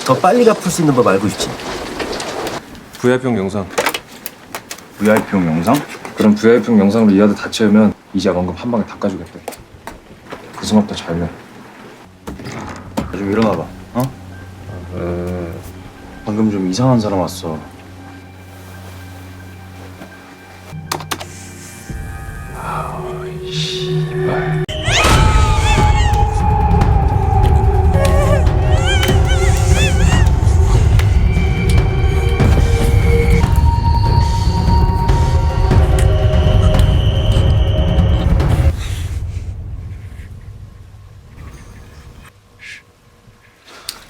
더 빨리 갚을 수 있는 법 알고 있지? VIP용 영상. VIP용 영상? 그럼 VIP용 영상으로 이하드 다 채우면 이자 원금 한 방에 다 까주겠대. 그 수납도 잘 내. 좀 일어나봐. 어? 방금 좀 이상한 사람 왔어. 씨발.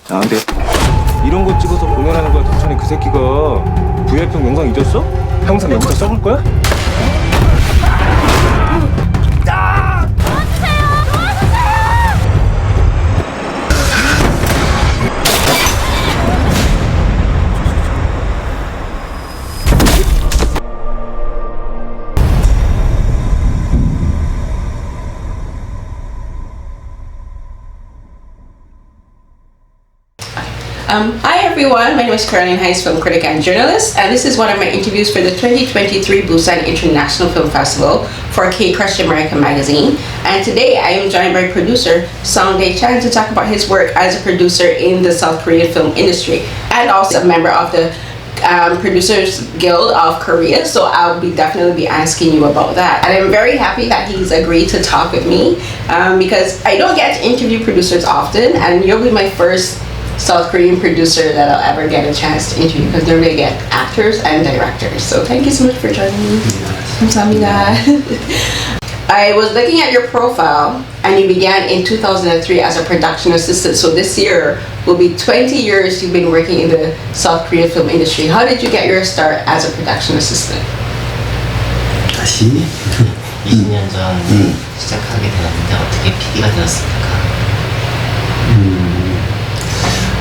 야, 근데 이런 거 찍어서 공연하는 거야. 도찬이 그 새끼가 VIP용 영상 잊었어? 평생 여기다 써볼 거야? Hi everyone, my name is Carolyn Hinds, film critic and journalist, and this is one of my interviews for the 2023 Busan International Film Festival for KCrush America magazine. And today I am joined by producer Dae-chan to talk about his work as a producer in the South Korean film industry and also a member of the Producers Guild of Korea, so I'll definitely be asking you about that. And I'm very happy that he's agreed to talk with me because I don't get to interview producers often, and you'll be my first South Korean producer that I'll ever get a chance to interview because normally I get actors and directors. So thank you so much for joining me. 감사합니다. I was looking at your profile and you began in 2003 as a production assistant. So this year will be 20 years you've been working in the South Korean film industry. How did you get your start as a production assistant? 다시 20년 전 시작하게 되었는데 어떻게 PD가 되었습니까?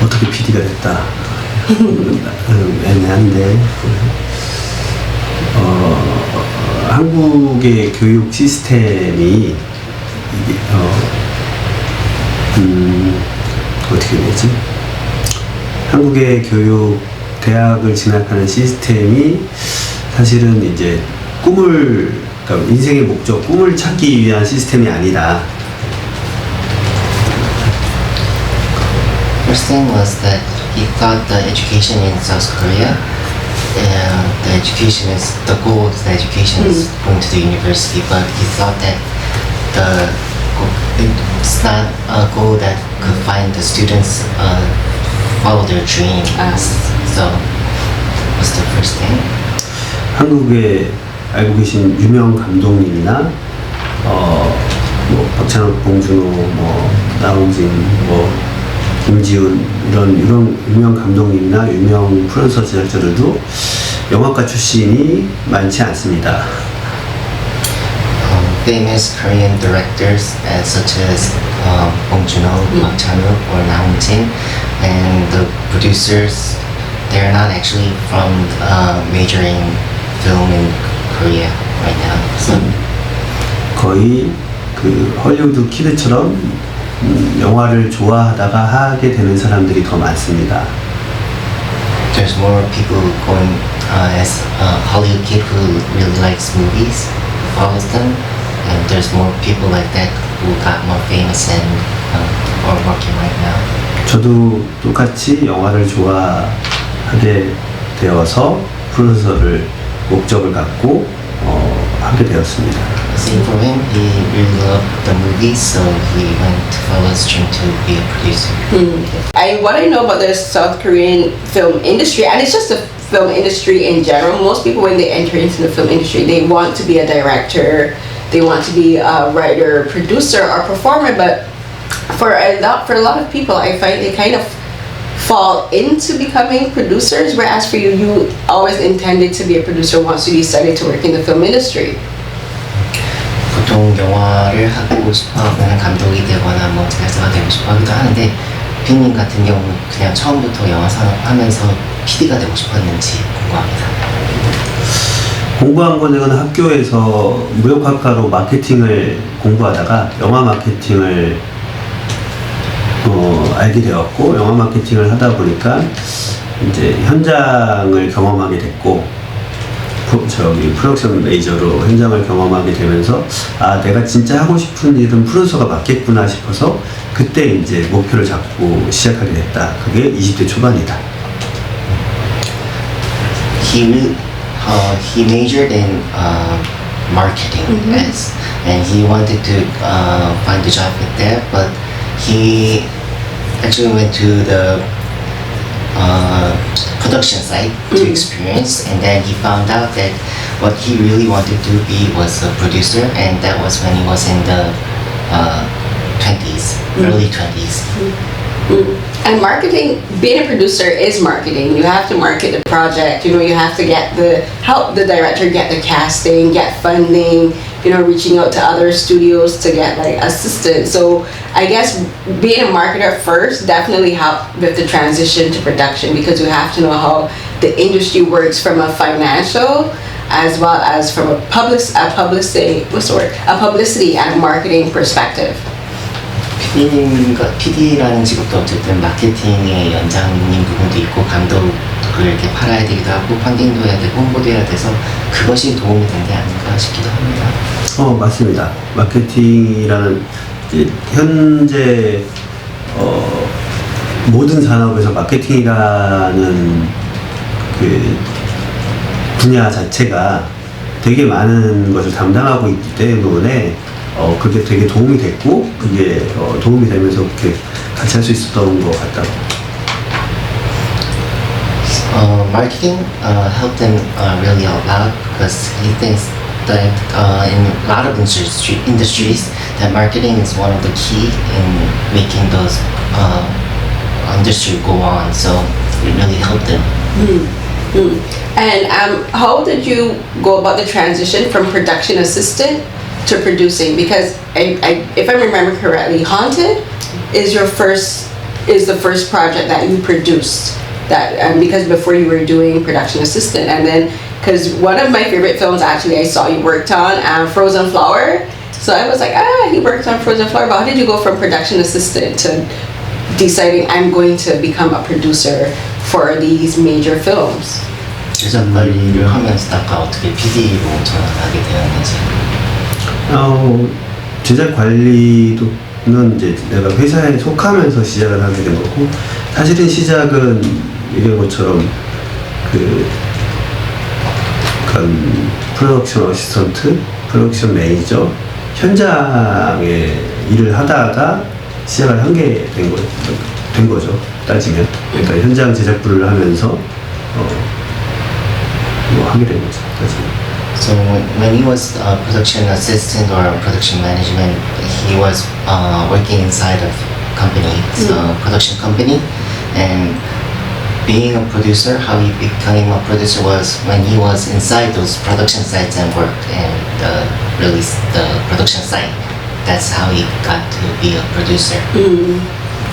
어떻게 PD가 됐다? 애매한데 한국의 교육 시스템이 이게 어떻게 되지? 한국의 교육 대학을 진학하는 시스템이 사실은 이제 그러니까 인생의 목적, 꿈을 찾기 위한 시스템이 아니다. First thing was that he thought the education in South Korea, the education is the goal of the education is going to the university, but he thought that it's not a goal that could find the students follow their dreams. So what's the first thing? 한국에 알고 계신 유명 감독님이나 뭐 박찬욱, 봉준호, 뭐 나홍진, 뭐 김지훈 이런 유명 감독님이나 유명 프로듀서 제작자들도 영화과 출신이 많지 않습니다. Famous Korean directors such as Bong Joon-ho, Park Chan-wook, or Na Hong-jin, and the producers, they're not actually from majoring film in Korea right now. So 거의 그 헐리우드 키드처럼 영화를 좋아하다가 하게 되는 사람들이 더 많습니다. There's more people going as a Hollywood kid who really likes movies, follows them, and there's more people like that who got more famous and are working right now. 저도 똑같이 영화를 좋아하게 되어서 프로듀서를 목적을 갖고 하게 되었습니다. Same for him, he really loved the movies, so he went to follow his dream to be a producer. What I know about the South Korean film industry, and it's just the film industry in general, most people when they enter into the film industry, they want to be a director, they want to be a writer, producer, or performer, but for a lot of people, I find they kind of fall into becoming producers, whereas for you, you always intended to be a producer once you decided to work in the film industry. 보통 영화를 하고 싶어하면 감독이 되거나 뭐 제작자가 되고 싶어하기도 하는데 빈님 같은 경우는 그냥 처음부터 영화 산업하면서 PD가 되고 싶었는지 궁금합니다. 공부한 거는 학교에서 무역학과로 마케팅을 공부하다가 영화 마케팅을 알게 되었고 영화 마케팅을 하다 보니까 이제 현장을 경험하게 됐고 프로덕션 메이저로 현장을 경험하게 되면서 아 내가 진짜 하고 싶은 일은 프로듀서가 맞겠구나 싶어서 그때 이제 목표를 잡고 시작하게 됐다. 그게 20대 초반이다. He majored in marketing and he wanted to find a job with that, but he actually went to the production site to experience, and then he found out that what he really wanted to be was a producer, and that was when he was in the 20s, early 20s. And marketing, being a producer is marketing. You have to market the project, you know, you have to help the director get the casting, get funding, you know, reaching out to other studios to get like assistance. So I guess being a marketer first definitely helped with the transition to production, because you have to know how the industry works from a financial as well as from a publicity and a marketing perspective. PD라는 직업도 어쨌든 마케팅의 연장인 부분도 있고 감독을 이렇게 팔아야 되기도 하고 펀딩도 해야 되고 홍보도 해야 돼서 그것이 도움이 된 게 아닌가 싶기도 합니다. 맞습니다. 마케팅이라는 이제 현재 모든 산업에서 마케팅이라는 그 분야 자체가 되게 많은 것을 담당하고 있기 때문에 그게 되게 도움이 됐고 그게 도움이 되면서 그렇게 같이 할 수 있었던 것 같다고. Marketing helped him really a lot because he thinks that in a lot of industries that marketing is one of the key in making those industry go on. So it really helped him. And how did you go about the transition from production assistant to producing? Because if I remember correctly, Haunted is the first project that you produced. That because before you were doing production assistant, and then because one of my favorite films actually I saw you worked on, Frozen Flower. So I was like, he worked on Frozen Flower. But how did you go from production assistant to deciding I'm going to become a producer for these major films? 제작 관리를 하면서다가 어떻게 PD로 전환하게 되었는지. 제작 관리도는 이제 내가 회사에 속하면서 시작을 하게 된 거고, 사실은 시작은 이런 것처럼 프로덕션 어시스턴트, 프로덕션 매니저, 현장에 일을 하다가 시작을 한 게 된 거죠. 따지면. 그러니까 현장 제작부를 하면서 하게 된 거죠. 따지면. So when he was a production assistant or production management, he was working inside of companies, production company, and being a producer, how he became a producer was when he was inside those production sites and worked and released the production site. That's how he got to be a producer.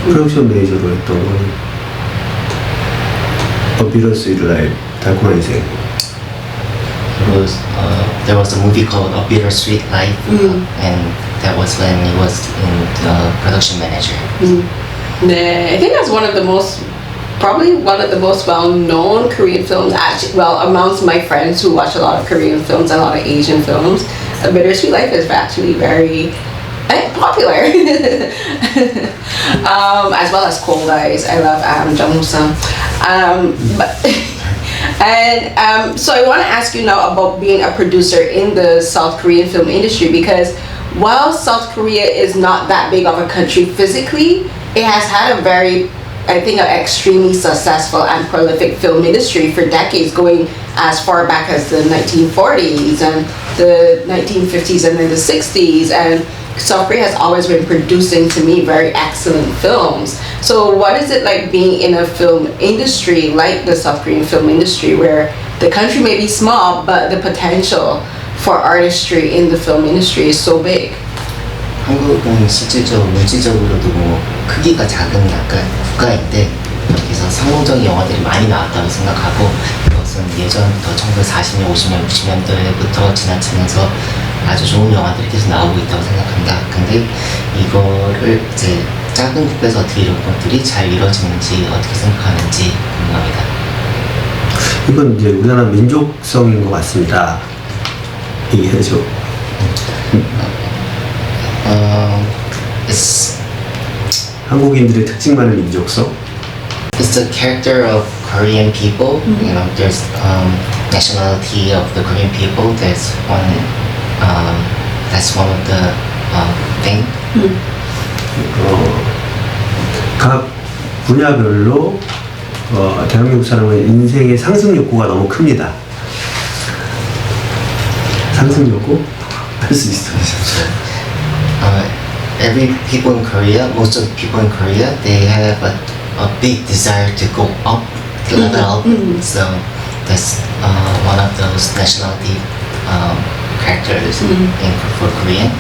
프로덕션 매니저로 했던 건 비터스윗 라이프, 달콤한 인생. There was a movie called A Bittersweet Life, and that was when he was in the production manager. I think that's probably one of the most well-known Korean films, actually, well, amongst my friends who watch a lot of Korean films and a lot of Asian films. A Bittersweet Life is actually very popular. As well as Cold Eyes. I love Jung Woo-sung. So I want to ask you now about being a producer in the South Korean film industry, because while South Korea is not that big of a country physically, it has had a very, I think, an extremely successful and prolific film industry for decades, going as far back as the 1940s and the 1950s and then the 60s. And South Korea has always been producing, to me, very excellent films. So what is it like being in a film industry like the South Korean film industry, where the country may be small, but the potential for artistry in the film industry is so big? 한국은 실질적으로 물질적으로도 크기가 작은 약간 국가인데 여기서 성공적인 영화들이 많이 나왔다고 생각하고, 이것은 예전부터 1940년, 50년, 60년대부터 지나치면서 아주 좋은 영화들이 계속 나오고 있다고 생각합니다. 근데 이거를 이제 작은 국가에서 어떻게 이런 것들이 잘 이루어지는지 어떻게 생각하는지 궁금합니다. 이건 이제 우리나라 민족성인 것 같습니다. 얘기해줘. It's 한국인들의 특징만의 민족성. It's the character of Korean people. You know, there's nationality of the Korean people. That's one of the thing. 각 분야별로 대한민국 사람의 인생의 상승 욕구가 너무 큽니다. 상승 욕구? 할 수 있어. Every people in Korea, most of the people in Korea, they have a big desire to go up, to level up. So that's one of those nationality characters for Korean.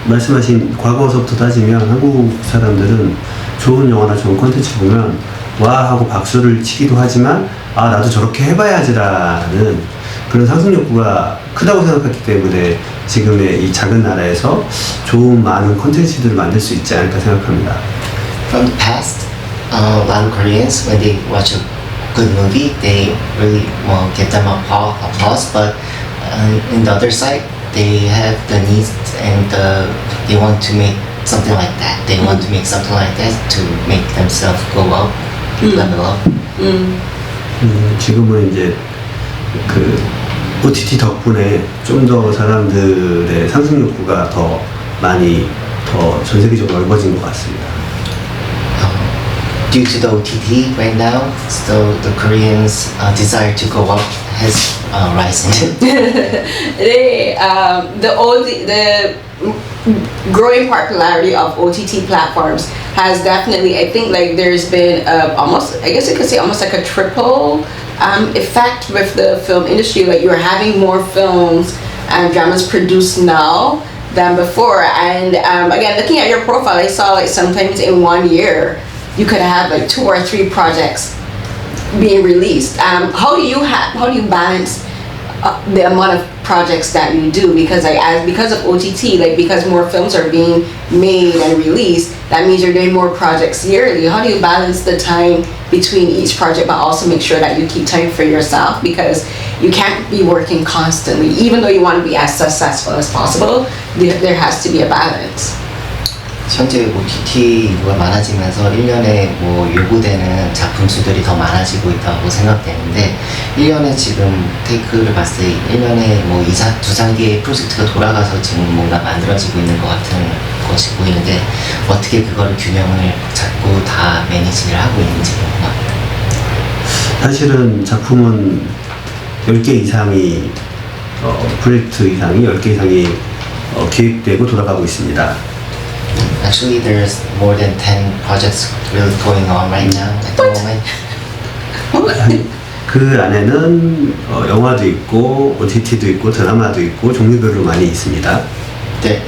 말씀하신 과거서부터 따지면 한국 사람들은 좋은 영화나 좋은 콘텐츠 보면 와 하고 박수를 치기도 하지만 아 나도 저렇게 해봐야지라는 그런 상승 욕구가 크다고 생각했기 때문에 지금의 이 작은 나라에서 좋은 많은 콘텐츠들을 만들 수 있지 않을까 생각합니다. From the past, a lot of Koreans, when they watch a good movie, they really give them applause. But in the other side, they have the needs and they want to make something like that. They want to make something like that to make themselves go up, level up. 지금은 이제 그 OTT 덕분에 좀 더 사람들의 상승 욕구가 더 많이 더 전 세계적으로 넓어진 것 같습니다. Due to the OTT right now, so the Koreans' desire to go up has risen. The growing popularity of OTT platforms has definitely, I think, like there's been almost, I guess you could say, almost like a triple effect with the film industry. Like you're having more films and dramas produced now than before. And again, looking at your profile, I saw like sometimes in 1 year you could have like 2 or 3 projects being released. How do you balance the amount of projects that you do? Because because of OTT, like because more films are being made and released, that means you're doing more projects yearly. How do you balance the time between each project but also make sure that you keep time for yourself? Because you can't be working constantly. Even though you want to be as successful as possible, there has to be a balance. 현재 OTT 인구가 많아지면서 1년에 요구되는 작품 수들이 더 많아지고 있다고 생각되는데 1년에 지금 테이크를 봤을 때 1년에 2-3개의 프로젝트가 돌아가서 지금 뭔가 만들어지고 있는 것 같은 것이 보이는데 어떻게 그거를 균형을 잡고 다 매니지를 하고 있는지 궁금합니다. 사실은 작품은 10개 이상이 프로젝트 이상이 10개 이상이 기획되고 돌아가고 있습니다. Actually, there's more than 10 projects really going on right now at the moment. 그 안에는 영화도 있고 OTT도 있고 드라마도 있고 종류별로 많이 있습니다.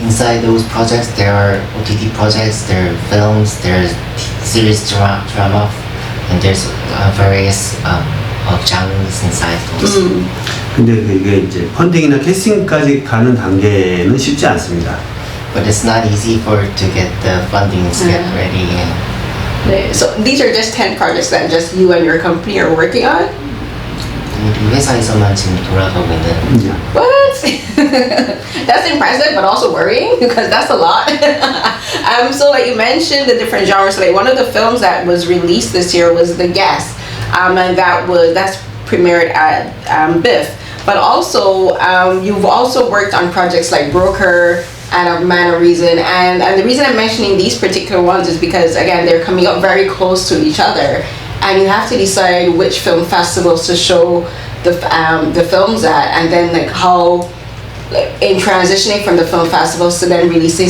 Inside those projects, there are OTT projects, there are films, there's series drama, and there's various genres inside those. 근데 그게 이제 펀딩이나 캐스팅까지 가는 단계는 쉽지 않습니다. But it's not easy to get the funding to get ready. So these are just 10 projects that just you and your company are working on? 우리 회사에서만 지금 돌아가고 있는. What? That's impressive, but also worrying because that's a lot. So like you mentioned the different genres. Like one of the films that was released this year was The Guest, and that's premiered at BIFF. But also you've also worked on projects like Broker and A Man of Reason, and the reason I'm mentioning these particular ones is because again they're coming up very close to each other, and you have to decide which film festivals to show the films at, and then like how in transitioning from the film festivals to then releasing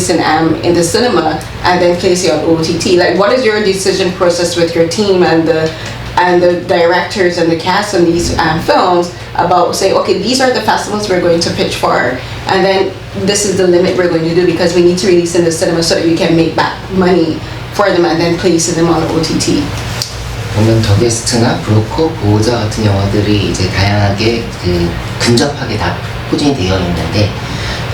in the cinema and then placing on OTT. Like what is your decision process with your team and the directors and the cast on these films about saying, okay, these are the festivals we're going to pitch for, and then this is the limit we're going to do because we need to release in the cinema so that we can make back money for them and then place them on OTT. 보면 더 게스트나 브로커, 보호자 같은 영화들이 이제 다양하게 근접하게 다 포진이 되어 있는데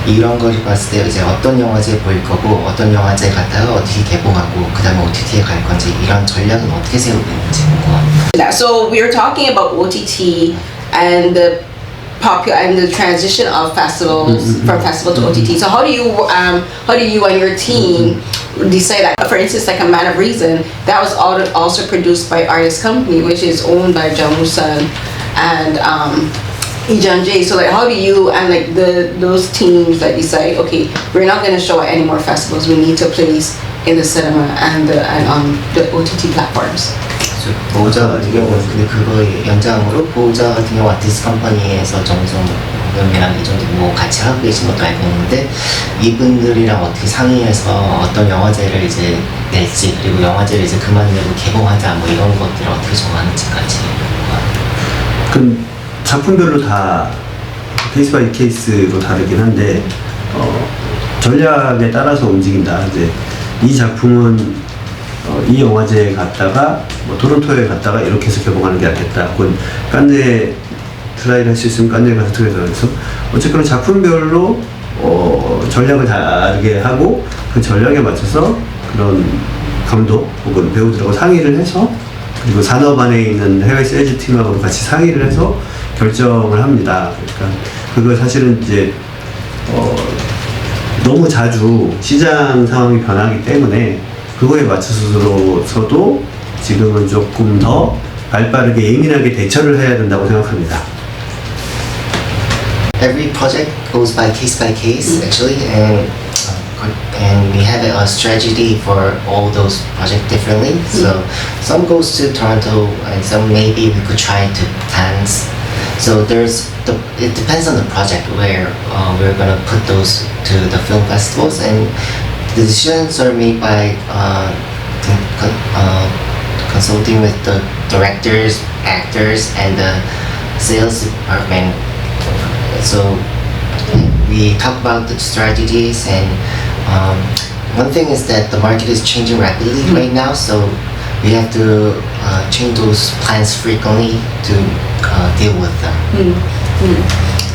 이런 걸 봤을 때 이제 어떤 영화제 보일 거고 어떤 영화제 갔다가 어떻게 개봉하고 그 다음에 OTT에 갈 건지 이런 전략은 어떻게 세우고 있는지 궁금합니다. So we were talking about OTT and the transition of festivals from festival to OTT. So how do you and your team decide that? For instance, like A Man of Reason, that was also produced by Artist Company, which is owned by Jung Woo-sung and Yeon Je. So like, how do you and like those teams that decide, okay, we're not going to show at any more festivals. We need to place in the cinema and on the OTT platforms. 보호자 같은 경우는 근데 그거의 연장으로 보호자 같은 경우 아티스트 컴퍼니에서 정성 공연이랑 이 정도 뭐 같이 하고 계신 것도 알고 있는데 이분들이랑 어떻게 상의해서 어떤 영화제를 이제 낼지 그리고 영화제를 이제 그만내고 개봉하자 뭐 이런 것들을 어떻게 정하는지까지. 그 작품별로 다 케이스 바이 케이스로 다르긴 한데 전략에 따라서 움직인다. 이제 이 작품은 이 영화제에 갔다가 뭐 토론토에 갔다가 이렇게 해서 개봉하는 게 낫겠다. 혹은 깐네 트라이를 할 수 있으면 깐네에 가서 트라이를 해서 어쨌거나 작품별로 전략을 다르게 하고 그 전략에 맞춰서 그런 감독 혹은 배우들하고 상의를 해서 그리고 산업 안에 있는 해외 세일즈 팀하고 같이 상의를 해서 결정을 합니다. 그러니까 그거 사실은 이제 너무 자주 시장 상황이 변하기 때문에 그거에 맞춰서도 지금은 조금 더 발빠르게 예민하게 대처를 해야 된다고 생각합니다. Every project goes by case actually, and we have a strategy for all those projects differently. So some goes to Toronto, and some maybe we could try to dance. So it depends on the project where we're gonna put those to the film festivals, and the decisions are made by consulting with the directors, actors, and the sales department. So we talk about the strategies, and one thing is that the market is changing rapidly right now, so we have to change those plans frequently to deal with them.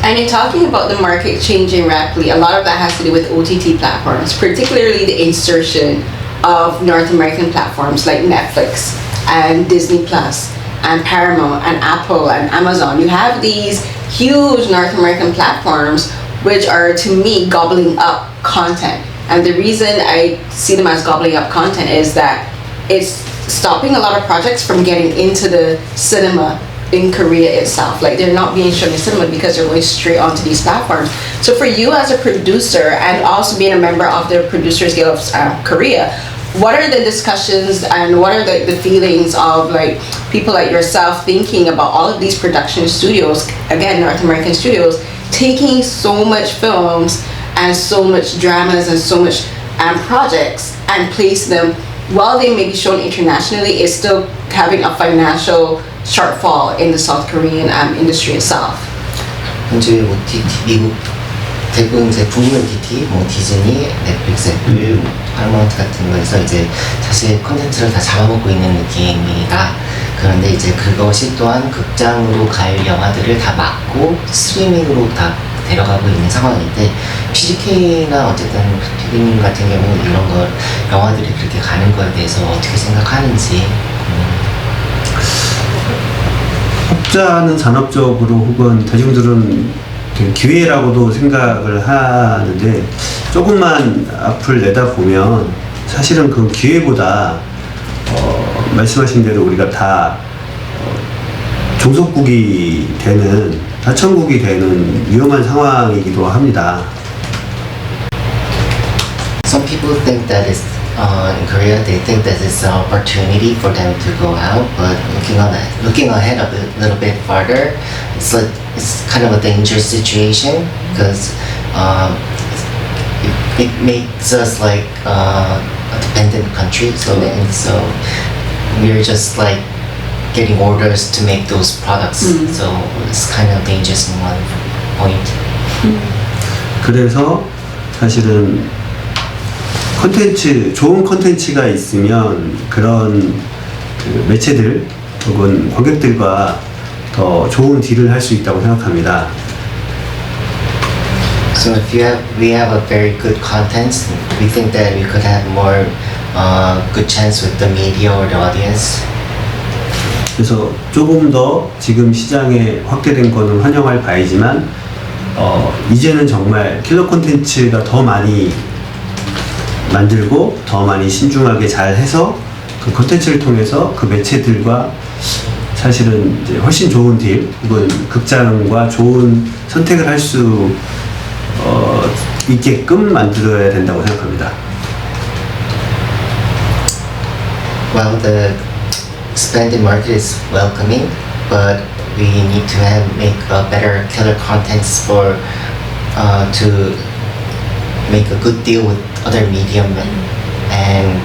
And in talking about the market changing rapidly, a lot of that has to do with OTT platforms, particularly the insertion of North American platforms like Netflix and Disney Plus and Paramount and Apple and Amazon. You have these huge North American platforms which are, to me, gobbling up content. And the reason I see them as gobbling up content is that it's stopping a lot of projects from getting into the cinema in Korea itself. Like, they're not being shown in cinema because they're going straight onto these platforms. So for you as a producer and also being a member of the Producers Guild of Korea, what are the discussions and what are the feelings of like people like yourself thinking about all of these production studios, again, North American studios, taking so much films and so much dramas and so much projects and place them, while they may be shown internationally, is still having a financial shortfall in the South Korean industry itself. 현재 OTT 미국 대부분 이제 북미 OTT, 뭐 디즈니, 넷플릭스, 애플, 파라마운트 같은 거에서 이제 사실 콘텐츠를 다 잡아먹고 있는 느낌이다. 그런데 이제 그것이 또한 극장으로 갈 영화들을 다 막고 스트리밍으로 다 데려가고 있는 상황인데, PDK나 어쨌든 피디님 같은 경우는 이런 걸 영화들이 그렇게 가는 거에 대해서 어떻게 생각하는지. 혹자는 산업적으로 혹은 대중들은 기회라고도 생각을 하는데, 조금만 앞을 내다보면 사실은 그 기회보다 말씀하신 대로 우리가 다 종속국이 되는, 하천국이 되는 위험한 상황이기도 합니다. Some people think that it's in Korea, they think that it's an opportunity for them to go out, but looking ahead a little bit farther, it's kind of a dangerous situation because it makes us like a dependent country. So we're just like getting orders to make those products. So it's kind of dangerous in one point. 그래서 사실은 좋은 콘텐츠가 있으면 그런 그 매체들 혹은 관객들과 더 좋은 딜을 할 수 있다고 생각합니다. So if we have a very good content, we think that we could have more good chance with the media or the audience. 그래서 조금 더 지금 시장에 확대된 거는 환영할 바이지만 이제는 정말 킬러 콘텐츠가 더 많이 만들고 더 많이 신중하게 잘 해서 그 콘텐츠를 통해서 그 매체들과 사실은 이제 훨씬 좋은 딜 혹은 극장과 좋은 선택을 할 수 있게끔 만들어야 된다고 생각합니다. Well, the expanded market is welcoming, but we need to make better killer contents for to make a good deal with other medium and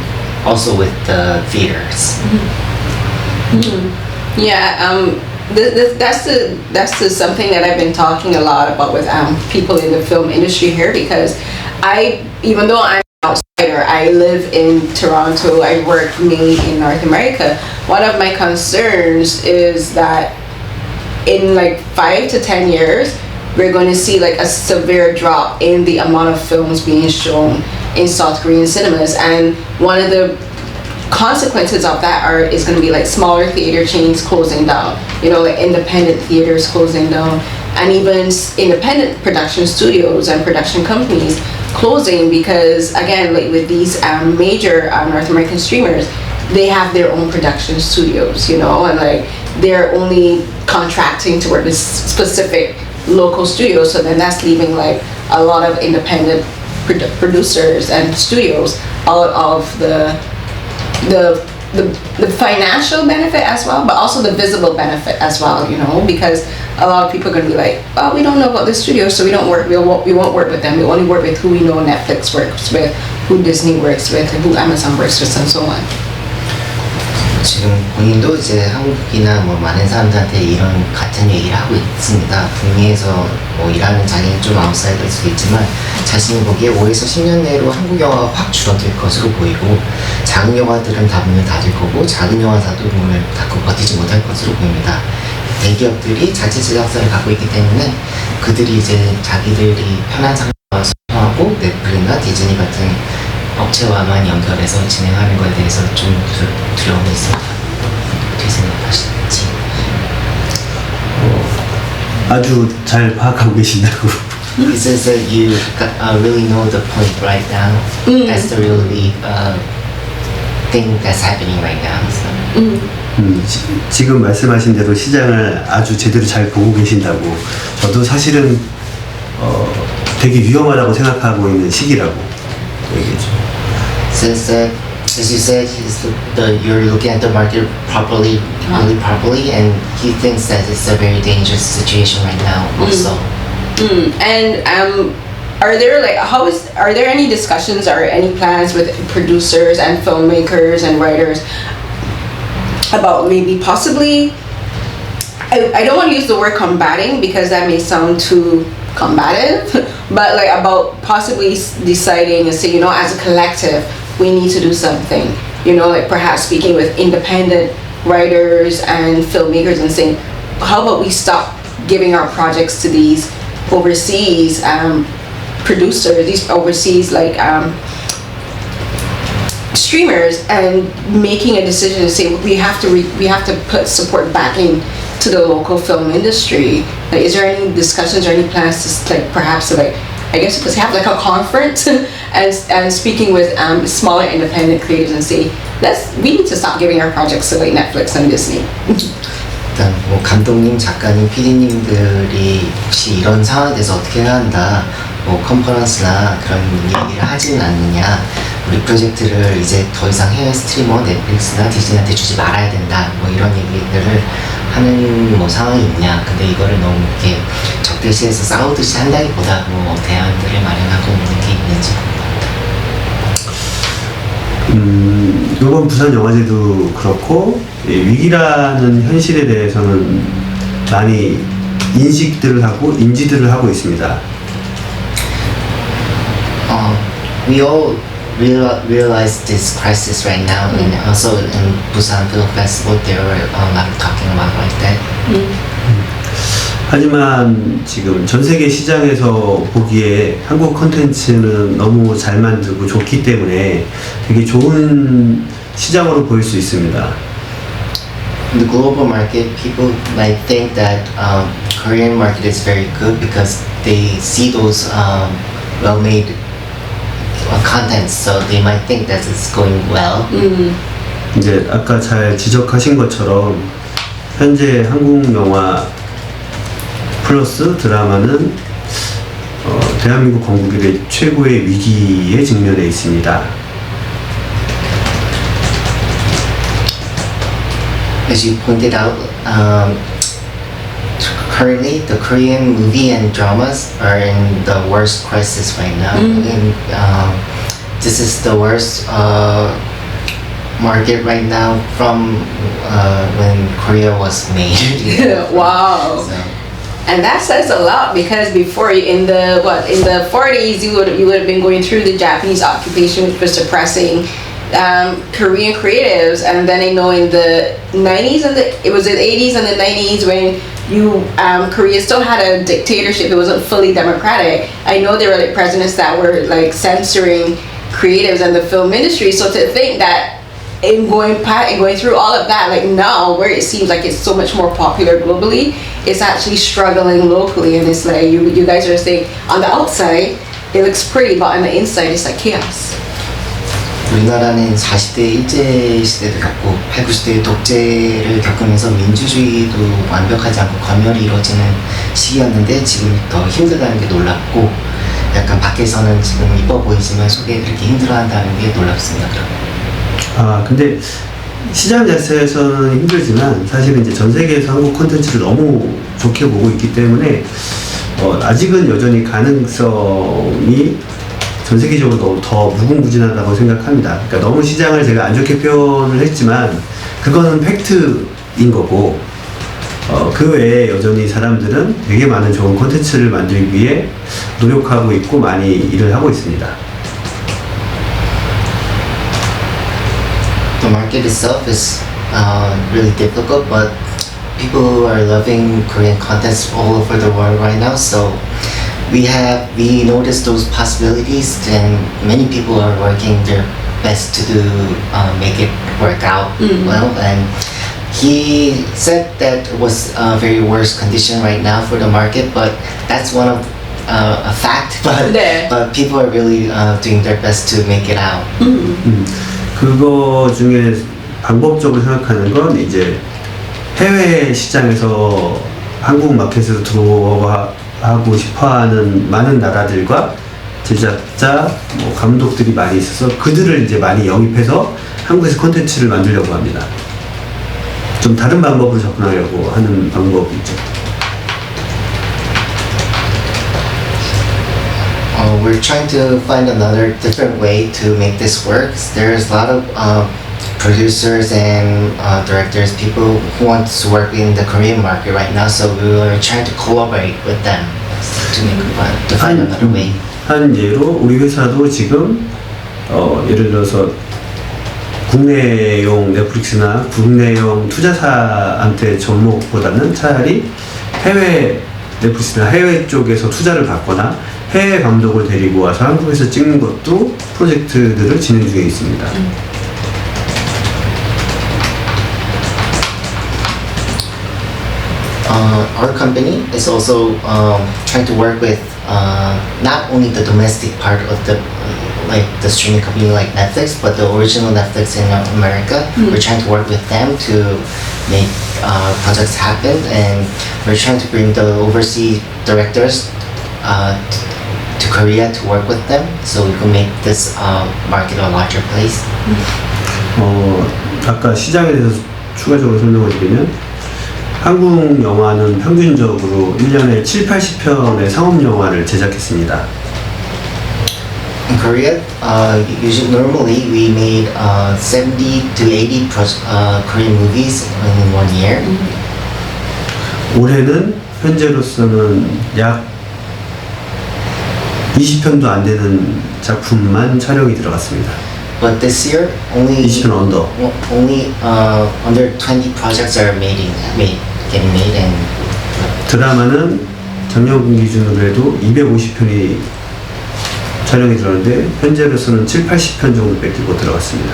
also with the theaters. Yeah, that's the something that I've been talking a lot about with people in the film industry here, because even though I'm an outsider, I live in Toronto, I work mainly in North America. One of my concerns is that in like 5 to 10 years, we're going to see like a severe drop in the amount of films being shown in South Korean cinemas, and one of the consequences of that is going to be like smaller theater chains closing down, you know, like independent theaters closing down, and even independent production studios and production companies closing, because again, like with these major North American streamers, they have their own production studios, you know, and like they're only contracting to work with specific local studios, so then that's leaving like a lot of independent producers and studios out of the financial benefit as well, but also the visible benefit as well, you know, because a lot of people are going to be like, well, we don't know about this studio, so we won't work with them. We only work with who we know Netflix works with, who Disney works with, and who Amazon works with, and so on. 지금 본인도 이제 한국이나 뭐 많은 사람들한테 이런 같은 얘기를 하고 있습니다. 북미에서 뭐 일하는 자기는 좀 아웃사이더일 수도 있지만 자신이 보기에 5에서 10년 내로 한국 영화가 확 줄어들 것으로 보이고, 작은 영화들은 다 문을 닫을 거고 작은 영화사도 문을 닫고 버티지 못할 것으로 보입니다. 대기업들이 자체 제작사를 갖고 있기 때문에 그들이 이제 자기들이 편한 상황을 선호하고 넷플릭스나 디즈니 같은 업체와만 연결해서 진행하는 것에 대해서 좀 두려움이 있습니다. 어떻게 생각하시는지? 아주 잘 파악하고 계신다고. He says that you really know the point right now. That's the really thing that's happening right now. So. 지금 말씀하신 대로 시장을 아주 제대로 잘 보고 계신다고. 저도 사실은 되게 위험하다고 생각하고 있는 시기라고 얘기했죠. Since that, as you said, you're looking at the market properly, really properly, and he thinks that it's a very dangerous situation right now. Also. And are there any discussions or any plans with producers and filmmakers and writers about maybe possibly, I don't want to use the word combating because that may sound too combative, but like about possibly deciding and say, you know, as a collective, we need to do something, you know, like perhaps speaking with independent writers and filmmakers and saying, how about we stop giving our projects to these overseas producers, these overseas like streamers, and making a decision to say we have to put support back in to the local film industry. Like, is there any discussions or any plans to like perhaps like, I guess you could have like a conference and speaking with smaller independent creators and say, we need to stop giving our projects to like Netflix and Disney. 일단 뭐 감독님, 작가님, PD님들이 혹시 이런 상황에 대해서 어떻게 생각한다, 뭐 컨퍼런스나 그런 얘기를 하지는 않느냐, 우리 프로젝트를 이제 더 이상 해외 스트리머, 넷플릭스나 디즈니한테 주지 말아야 된다, 뭐 이런 얘기들을 하는 뭐 상황이 있냐. 근데 이거를 너무 이렇게 적대시해서 싸우듯이 한다기보다 뭐 대안들을 마련하고 있는 게 있는지. 이번 부산 영화제도 그렇고 위기라는 현실에 대해서는 많이 인지들을 하고 있습니다. We all realize this crisis right now, and also in Busan Film Festival, there were a lot of talking about like that. 하지만 지금 전 세계 시장에서 보기에 한국 콘텐츠는 너무 잘 만들고 좋기 때문에 되게 좋은 시장으로 보일 수 있습니다. In the global market, people might think that Korean market is very good because they see those well-made contents, so they might think that it's going well. 이제 아까 잘 지적하신 것처럼 현재 한국 영화 플러스 드라마는 대한민국 건국일의 최고의 위기에 직면해 있습니다. As you pointed out, currently the Korean movie and dramas are in the worst crisis right now. And this is the worst market right now from when Korea was made. Wow. So, And that says a lot because before in the 40s you would have been going through the Japanese occupation, which was suppressing Korean creatives, and then I know in the 90s and the 80s and the 90s when Korea still had a dictatorship, it wasn't fully democratic. I know there were like presidents that were like censoring creatives and the film industry. So to think that in going through all of that, like now where it seems like it's so much more popular globally, it's actually struggling locally, and it's like you guys are saying on the outside it looks pretty, but on the inside it's like chaos. 우리나라는 40대 일제 시대를 겪고 8, 90대 독재를 겪으면서 민주주의도 완벽하지 않고 검열이 이루어지는 시기였는데 지금 더 힘들다는 게 놀랍고, 약간 밖에서는 지금 이뻐 보이지만 속에 그렇게 힘들어한다는 게 놀랍습니다. 근데 시장 자체에서는 힘들지만 사실은 이제 전 세계에서 한국 콘텐츠를 너무 좋게 보고 있기 때문에 아직은 여전히 가능성이 전 세계적으로 더 무궁무진하다고 생각합니다. 그러니까 너무 시장을 제가 안 좋게 표현을 했지만 그거는 팩트인 거고, 그 외에 여전히 사람들은 되게 많은 좋은 콘텐츠를 만들기 위해 노력하고 있고 많이 일을 하고 있습니다. The market itself is really difficult, but people are loving Korean contents all over the world right now. So we notice those possibilities, and many people are working their best to make it work out well. And he said that it was a very worse condition right now for the market, but that's one of a fact. But people are really doing their best to make it out. 그거 중에 방법적으로 생각하는 건 이제 해외 시장에서 한국 마켓에서 들어가고 싶어하는 많은 나라들과 제작자, 감독들이 많이 있어서 그들을 이제 많이 영입해서 한국에서 콘텐츠를 만들려고 합니다. 좀 다른 방법으로 접근하려고 하는 방법이죠. We're trying to find another different way to make this work. There's a lot of producers and directors, people who want to work in the Korean market right now. So we were trying to collaborate with them to find another way. 한 예로 우리 회사도 지금 예를 들어서 국내용 넷플릭스나 국내용 투자사한테 접목보다는 차라리 해외 넷플릭스나 해외 쪽에서 투자를 받거나 해외 감독을 데리고 와서 한국에서 찍는 것도 프로젝트들을 진행 중에 있습니다. Our company is also trying to work with not only the domestic part of the like the streaming company like Netflix, but the original Netflix in America. We're trying to work with them to make projects happen, and we're trying to bring the overseas directors to Korea to work with them, so we can make this market a larger place. 아까 시장에 대해서 추가적으로 설명을 드리면 한국 영화는 평균적으로 1년에 7, 80편의 상업 영화를 제작했습니다. In Korea, normally we made 70 to 80 Korean movies in 1 year. 올해는 현재로서는 약 20편도 안 되는 작품만 촬영이 들어갔습니다. But this year, only 20편 언더. Only under 20 projects are getting made, and 드라마는 작년 기준으로 해도 250편이 촬영이 들어갔는데 현재로서는 7, 80편 정도 뺏기고 들어갔습니다.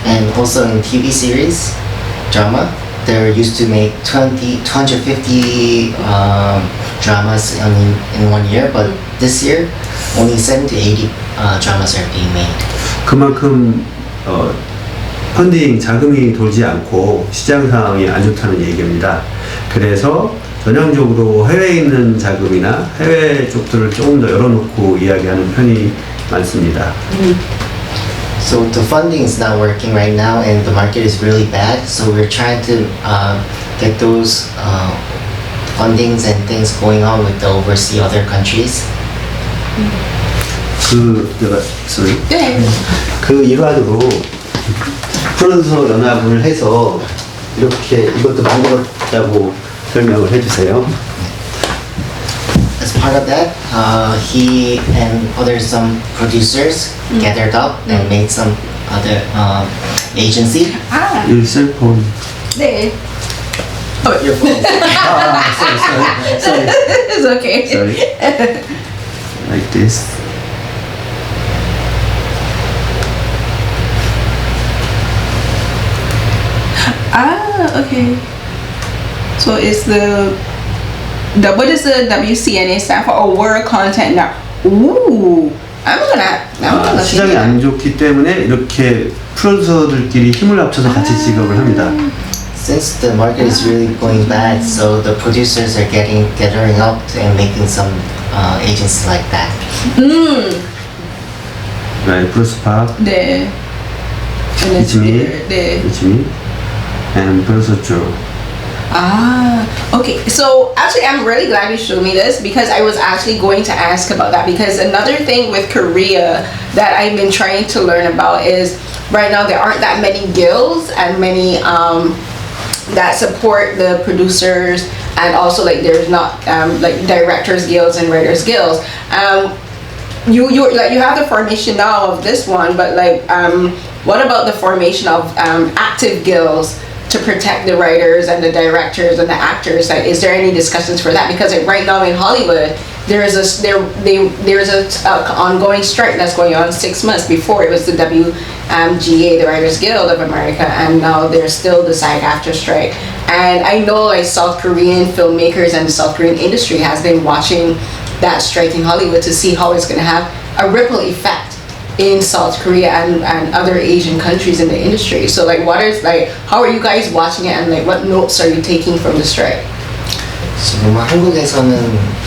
And also in TV series, drama, they used to make 250 dramas in 1 year, but this year only 70 to 80 dramas are being made. 그만큼 펀딩 자금이 돌지 않고 시장 상황이 안 좋다는 얘기입니다. 그래서 전형적으로 해외에 있는 자금이나 해외 쪽들을 조금 더 열어놓고 이야기하는 편이 많습니다. So the funding is not working right now, and the market is really bad. So we're trying to get those fundings and things going on with the overseas other countries. 네. 그 일환으로 프로듀서 연합을 해서 이렇게 이것도 만들었다고 설명을 해주세요. As part of that, he and some producers gathered up and made some other agency. 아, 이 셀폰. 네. Your phone. sorry. It's okay. Sorry. Like this. Ah, okay. So it's what does the WCNA stand for? Oh, World Content Now. Ooh, I'm gonna look 시장이 into 안 좋기 때문에 이렇게 프로듀서들끼리 힘을 합쳐서 같이 직업을 합니다. Since the market is really going bad, so the producers are gathering up and making some agencies like that. Right, Bruce Park, 네. And it's me, 네. it's me, and Bruce Joe. Ah, okay. So actually, I'm really glad you showed me this because I was actually going to ask about that. Because another thing with Korea that I've been trying to learn about is right now there aren't that many guilds and many that support the producers, and also like there's not like directors guilds and writers guilds. You like you have the formation now of this one, but like what about the formation of active guilds to protect the writers and the directors and the actors? Like, is there any discussions for that? Because like, right now in Hollywood, there's a ongoing strike that's going on 6 months. Before it was the WGA, the Writers Guild of America, and now there's still the SAG-AFTRA strike. And I know like South Korean filmmakers and the South Korean industry has been watching that strike in Hollywood to see how it's going to have a ripple effect in South Korea and other Asian countries in the industry. So like how are you guys watching it, and like what notes are you taking from the strike? 지금 한국에서는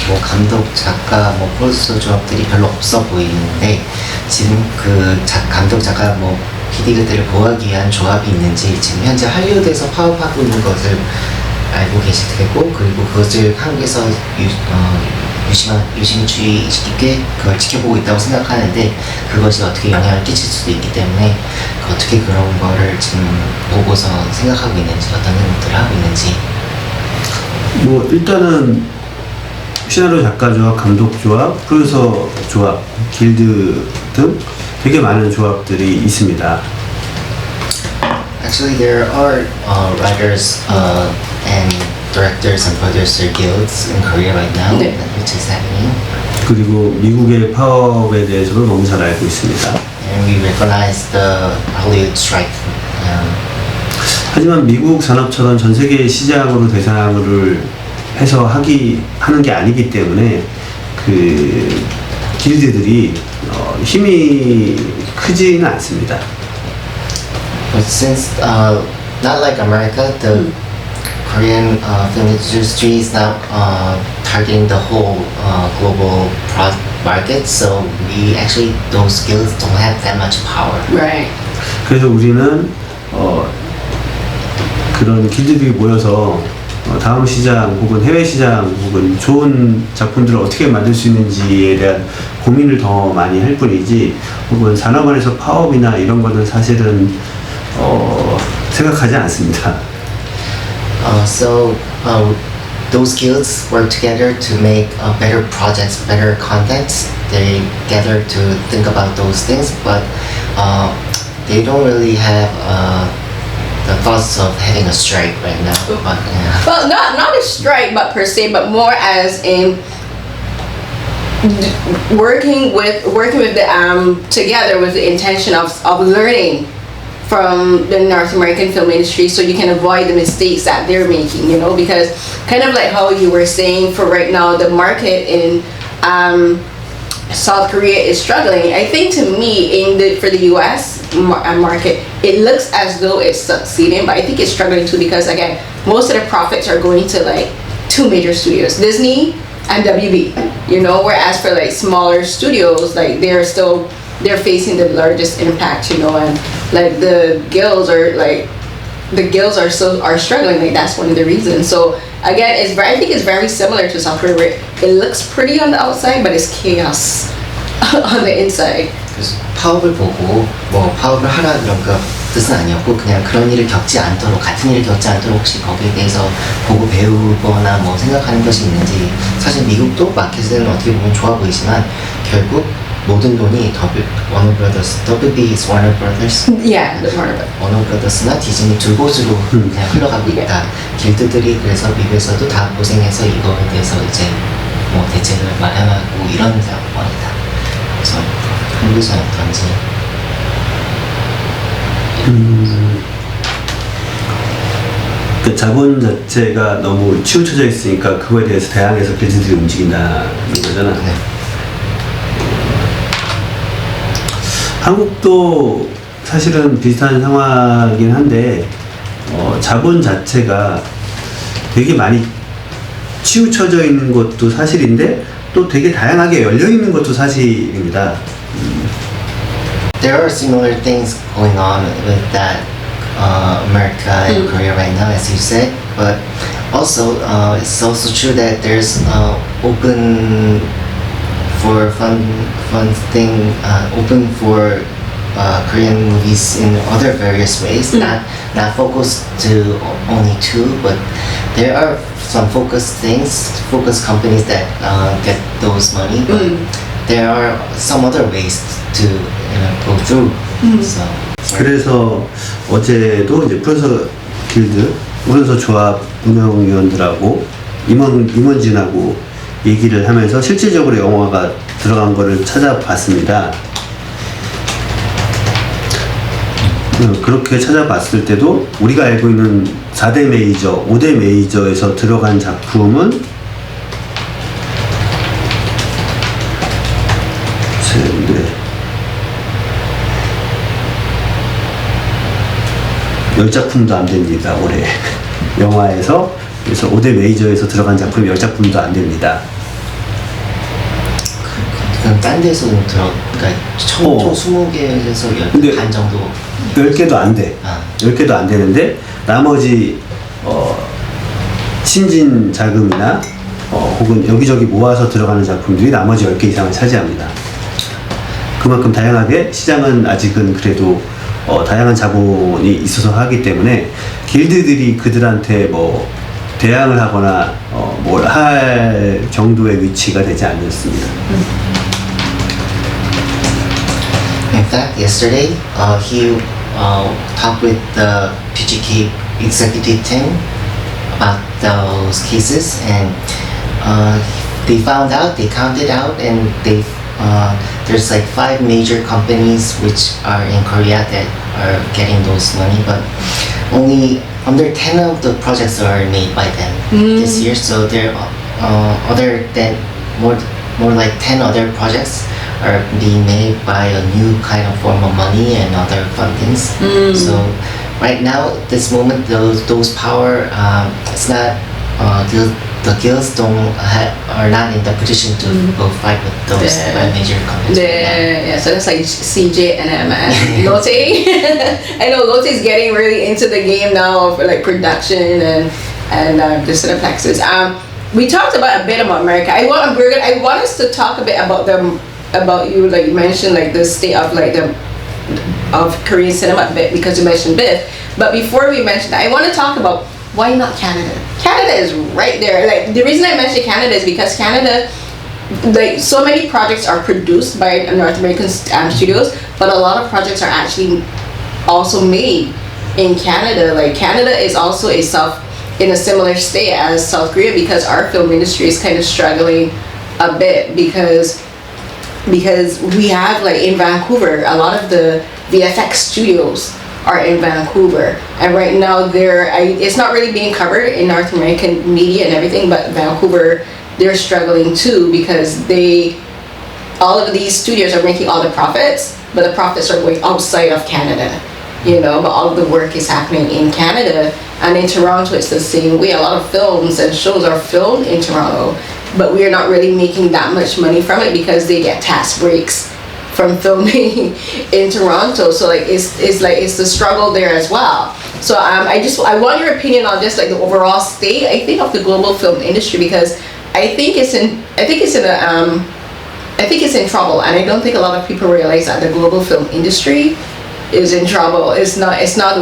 뭐 감독, 작가, 뭐 프로듀서 조합들이 별로 없어 보이는데 지금 그 감독, 작가, 뭐 PD들을 보호하기 위한 조합이 있는지 지금 현재 할리우드에서 파업하고 있는 것을 알고 계실 테고, 그리고 그것을 한국에서 유심히 주의 깊게 그걸 지켜보고 있다고 생각하는데 그것이 어떻게 영향을 끼칠 수도 있기 때문에 어떻게 그런 거를 지금 보고서 생각하고 있는지, 어떤 행동들을 하고 있는지. 뭐 일단은 시나리오 작가 조합, 감독 조합, 프로듀서 조합, 길드 등 되게 많은 조합들이 있습니다. Actually, there are writers and directors and producer guilds in Korea right now, 네. which is happening. 그리고 미국의 파업에 대해서도 너무 잘 알고 있습니다. And we recognize the Hollywood strike. 하지만 미국 산업처럼 전 세계 시장으로 대상을 해서 하는 게 아니기 때문에 그 길드들이 힘이 크지는 않습니다. But since not like America, the Korean film industry is now targeting the whole global market, so those guilds don't have that much power. Right. 그래서 우리는 그런 길드들이 모여서 다음 시장 혹은 해외 시장 혹은 좋은 작품들을 어떻게 만들 수 있는지에 대한 고민을 더 많이 할 뿐이지, 혹은 산업안에서 파업이나 이런 거는 사실은 생각하지 않습니다. So those guilds work together to make better projects, better contents. They gather to think about those things, but they don't really have the thoughts of having a strike right now. But yeah. Well, not a strike, but per se, but more as in working with the together with the intention of learning from the North American film industry, so you can avoid the mistakes that they're making, you know, because kind of like how you were saying, for right now the market in South Korea is struggling. I think to me for the US market, it looks as though it's succeeding, but I think it's struggling too, because again, most of the profits are going to like two major studios, Disney and WB, you know, whereas for like smaller studios, like they're facing the largest impact, you know, and like the guilds are struggling. Like that's one of the reasons. So again, I think it's very similar to South Korea. It looks pretty on the outside, but it's chaos on the inside. 그래서 파업을 보고 뭐 파업을 하라 이런 거 뜻은 아니었고, 그냥 그런 일을 겪지 않도록, 같은 일을 겪지 않도록 혹시 거기에 대해서 보고 배우거나 뭐 생각하는 것이 있는지. 사실 미국도 마켓은 어떻게 보면 좋아 보이지만 결국 모든 돈이 워너 브라더스, WB is Warner Brothers. Yeah, the Warner Brothers. 워너 브라더스나 디즈니 두 곳으로 그냥 흘러가고 있다. 길드들이 그래서 미국에서도 다 고생해서 이거에 대해서 이제 뭐 대책을 마련하고 이런 상황이다. 그래서 한국에서는 어떤지. 그 자본 자체가 너무 치우쳐져 있으니까 그거에 대해서 대항해서 길드들이 움직인다는 거잖아. 네. 한국도 사실은 비슷한 상황이긴 한데 자본 자체가 되게 많이 치우쳐져 있는 것도 사실인데 또 되게 다양하게 열려 있는 것도 사실입니다. There are similar things going on with that America and Korea right now, as you said, but also it's also true that there's open for funding, open for Korean movies in other various ways, not focused to only two, but there are some focused companies that get those money, but there are some other ways to go through. So 그래서 어제도 이제 프로듀서 길드, 프로듀서 조합 운영위원들하고 임원진하고 얘기를 하면서 실질적으로 영화가 들어간 거를 찾아봤습니다. 그렇게 찾아봤을 때도 우리가 알고 있는 4대 메이저, 5대 메이저에서 들어간 작품은 네. 10작품도 안 됩니다, 올해. 영화에서, 그래서 5대 메이저에서 들어간 작품 10작품도 안 됩니다. 그럼 딴 데서는 그러니까 총 20개에서 10개 반 정도. 10개도 안 돼. 10개도 안 되는데, 나머지, 신진 자금이나, 혹은 여기저기 모아서 들어가는 작품들이 나머지 10개 이상을 차지합니다. 그만큼 다양하게 시장은 아직은 그래도 다양한 자본이 있어서 하기 때문에 길드들이 그들한테 뭐 대항을 하거나 뭘 할 정도의 위치가 되지 않습니다. In fact, yesterday he talked with the PGK executive team about those cases, and they counted out, and there's like 5 major companies which are in Korea that are getting those money, but only under 10 of the projects are made by them this year. So there other than more like 10 other projects are being made by a new kind of form of money and other fundings. So right now, this moment, those power, it's not the guilds are not in the position to go fight with those major companies. Yeah, so that's like CJ and Lotte. I know Lotte is getting really into the game now of like production and the cineplexes. We talked a bit about America. I want us to talk a bit about you, like you mentioned, like the state of of Korean cinema a bit, because you mentioned BIFF. But before we mention that, I want to talk about why not Canada. Canada is right there. Like the reason I mentioned Canada is because Canada, like so many projects are produced by North American studios, but a lot of projects are actually also made in Canada, like Canada is also in a similar state as South Korea, because our film industry is kind of struggling a bit because we have, like, in Vancouver, a lot of the VFX studios are in Vancouver, and right now it's not really being covered in North American media and everything, but Vancouver, they're struggling too, because all of these studios are making all the profits, but the profits are going outside of Canada, you know, but all of the work is happening in Canada. And in Toronto, it's the same way. A lot of films and shows are filmed in Toronto, but we are not really making that much money from it because they get tax breaks from filming in Toronto. So like it's the struggle there as well. So I want your opinion on just like the overall state, I think, of the global film industry, because I think it's in trouble, and I don't think a lot of people realize that the global film industry is in trouble. It's not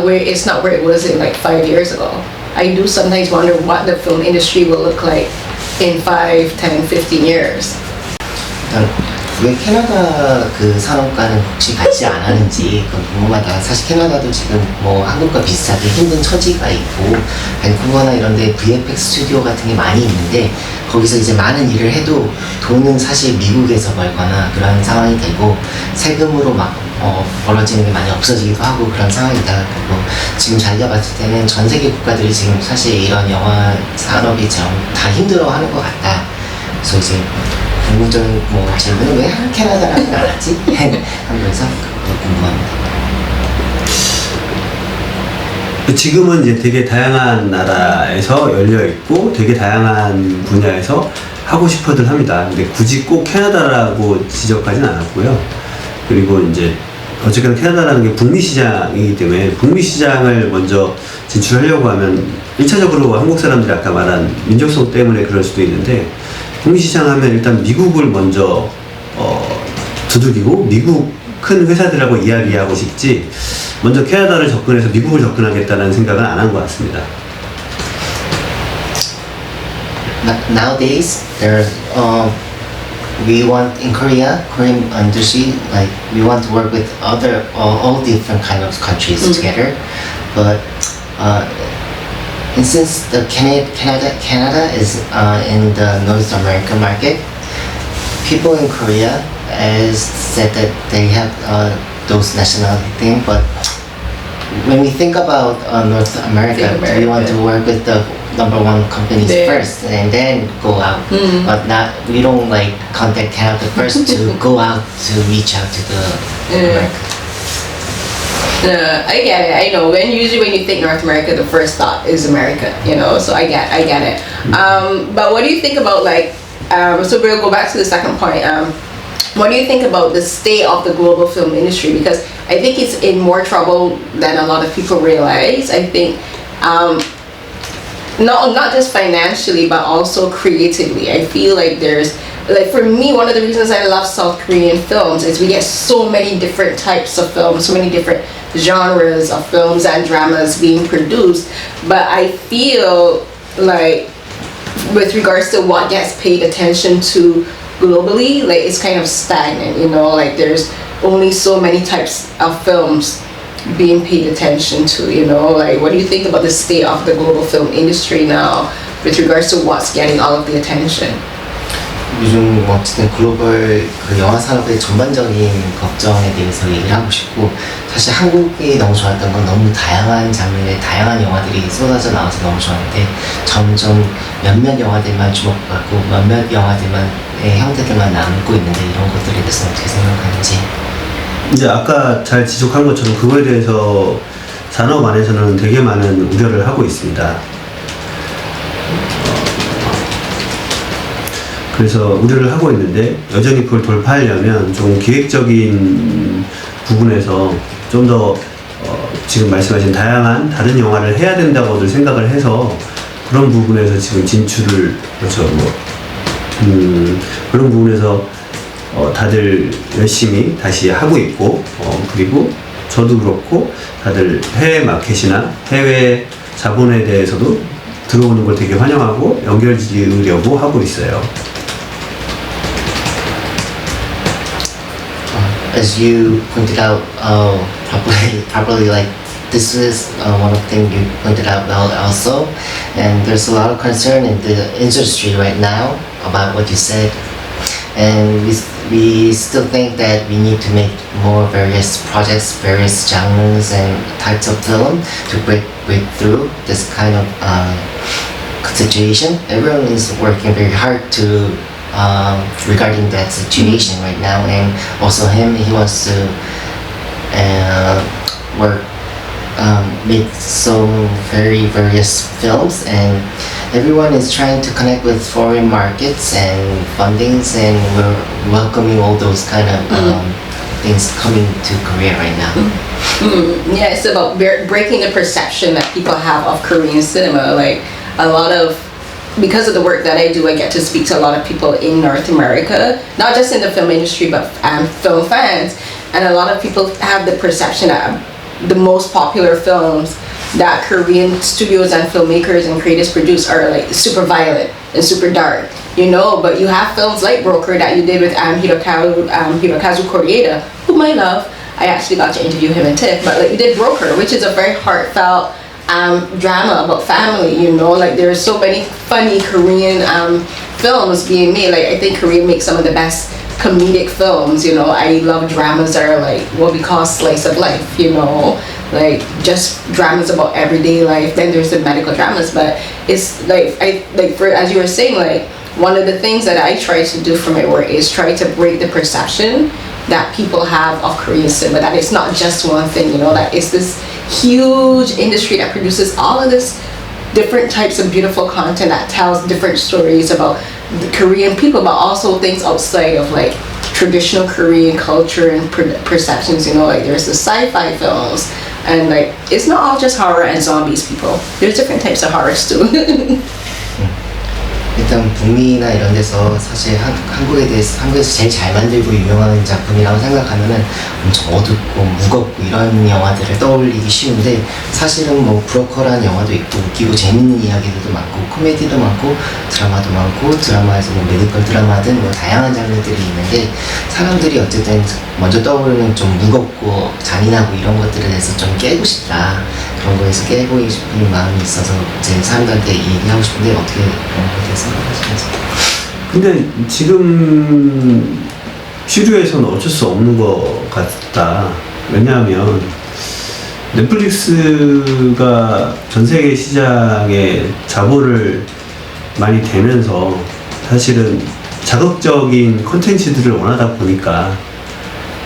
where it was in like 5 years ago. I do sometimes wonder what the film industry will look like in 5, 10, 15 years. 왜 캐나다 그 산업과는 혹시 같이 안 하는지 궁금하다. 사실 캐나다도 지금 뭐 한국과 비슷하게 힘든 처지가 있고, 밴쿠버나 이런 데 VFX 스튜디오 같은 게 많이 있는데, 거기서 이제 많은 일을 해도 돈은 사실 미국에서 벌거나 그런 상황이 되고, 세금으로 막 벌어지는 게 많이 없어지기도 하고 그런 상황이다. 그리고 지금 자기가 봤을 때는 전 세계 국가들이 지금 사실 이런 영화 산업이 다 힘들어하는 것 같다. 그래서 이제 궁금적인 질문은 왜 캐나다라고 안 하지? 하면서 궁금합니다. 지금은 이제 되게 다양한 나라에서 열려 있고 되게 다양한 분야에서 하고 싶어들 합니다. 근데 굳이 꼭 캐나다라고 지적하진 않았고요. 그리고 이제 어쨌든 캐나다라는 게 북미 시장이기 때문에 북미 시장을 먼저 진출하려고 하면 1차적으로 한국 사람들이 아까 말한 민족성 때문에 그럴 수도 있는데, 북미 시장 하면 일단 미국을 먼저 두들기고 미국 큰 회사들하고 이야기하고 싶지, 먼저 캐나다를 접근해서 미국을 접근하겠다는 생각은 안 한 것 같습니다. Nowadays, we want in Korean industry, like we want to work with all different kind of countries together, but and since the Canada is in the North American market, people in Korea has said that they have those nationality thing, but when we think about North America, we want to work with the #1 companies first and then go out. But we don't like contact Canada first to go out to reach out to the America. I get it. I know. Usually when you think North America, the first thought is America. You know, so I get it. But what do you think about so we'll go back to the second point. What do you think about the state of the global film industry? Because I think it's in more trouble than a lot of people realize. I think not just financially, but also creatively. I feel like for me, one of the reasons I love South Korean films is we get so many different types of films, so many different genres of films and dramas being produced. But I feel like with regards to what gets paid attention to globally, like it's kind of stagnant, you know, like there's only so many types of films being paid attention to, you know. Like what do you think about the state of the global film industry now with regards to what's getting all of the attention? 요즘 어쨌든 글로벌 그 영화 산업의 전반적인 걱정에 대해서 얘기를 하고 싶고, 사실 한국이 너무 좋았던 건 너무 다양한 장르의 다양한 영화들이 쏟아져 나와서 너무 좋았는데, 점점 몇몇 영화들만 주목받고 몇몇 영화들만의 형태들만 남고 있는데, 이런 것들에 대해서 어떻게 생각하는지. 이제 아까 잘 지적한 것처럼 그거에 대해서 산업 안에서는 되게 많은 우려를 하고 있습니다. 그래서 우려를 하고 있는데, 여전히 그걸 돌파하려면 좀 기획적인 부분에서 좀 더 지금 말씀하신 다양한 다른 영화를 해야 된다고들 생각을 해서 그런 부분에서 지금 진출을 그런 부분에서 다들 열심히 다시 하고 있고, 그리고 저도 그렇고 다들 해외 마켓이나 해외 자본에 대해서도 들어오는 걸 되게 환영하고 연결 지으려고 하고 있어요. As you pointed out, probably like this is one of the things you pointed out well also, and there's a lot of concern in the industry right now about what you said, and we still think that we need to make more various projects, various genres and types of film to break through this kind of situation. Everyone is working very hard to regarding that situation right now, and also he wants to work make some very various films, and everyone is trying to connect with foreign markets and fundings, and we're welcoming all those kind of things coming to Korea right now. Yeah, it's about breaking the perception that people have of Korean cinema. Like a lot of, because of the work that I do, I get to speak to a lot of people in North America, not just in the film industry, but film fans. And a lot of people have the perception that the most popular films that Korean studios and filmmakers and creators produce are like super violent and super dark, you know. But you have films like Broker that you did with Hirokazu Kore-eda, whom I love. I actually got to interview him in TIFF, but like you did Broker, which is a very heartfelt drama about family, you know. Like there are so many funny Korean films being made. Like I think Korea makes some of the best comedic films, you know. I love dramas that are like what we call slice of life, you know, like just dramas about everyday life. Then there's the medical dramas, but it's like for as you were saying, like one of the things that I try to do for my work is try to break the perception that people have of Korean cinema, that it's not just one thing, you know, that it's this huge industry that produces all of this different types of beautiful content that tells different stories about the Korean people, but also things outside of like traditional Korean culture and perceptions, you know. Like there's the sci-fi films, and like it's not all just horror and zombies, people. There's different types of horrors too. 일단 북미나 이런 데서 사실 한국에서 제일 잘 만들고 유명한 작품이라고 생각하면은 엄청 어둡고 무겁고 이런 영화들을 떠올리기 쉬운데, 사실은 뭐 브로커라는 영화도 있고 웃기고 재밌는 이야기들도 많고 코미디도 많고 드라마도 많고, 드라마에서 뭐 메디컬 드라마든 뭐 다양한 장르들이 있는데, 사람들이 어쨌든 먼저 떠오르는 좀 무겁고 잔인하고 이런 것들에 대해서 좀 깨고 싶다, 그런 거에서 깨고 싶은 마음이 있어서 이제 사람들한테 얘기하고 싶은데, 어떻게 그런 거에 대해서 생각하시는지. 근데 지금 시류에서는 어쩔 수 없는 것 같다. 왜냐하면 넷플릭스가 전 세계 시장에 자본을 많이 대면서 사실은 자극적인 콘텐츠들을 원하다 보니까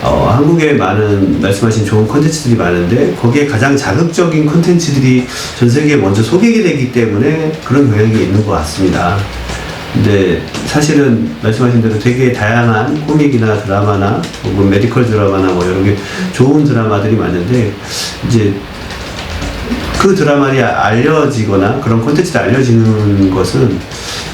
한국에 많은 말씀하신 좋은 콘텐츠들이 많은데, 거기에 가장 자극적인 콘텐츠들이 전 세계에 먼저 소개가 되기 때문에 그런 경향이 있는 것 같습니다. 근데 사실은 말씀하신 대로 되게 다양한 코믹이나 드라마나 혹은 메디컬 드라마나 뭐 여러 개 좋은 드라마들이 많은데, 이제 그 드라마들이 알려지거나 그런 콘텐츠들이 알려지는 것은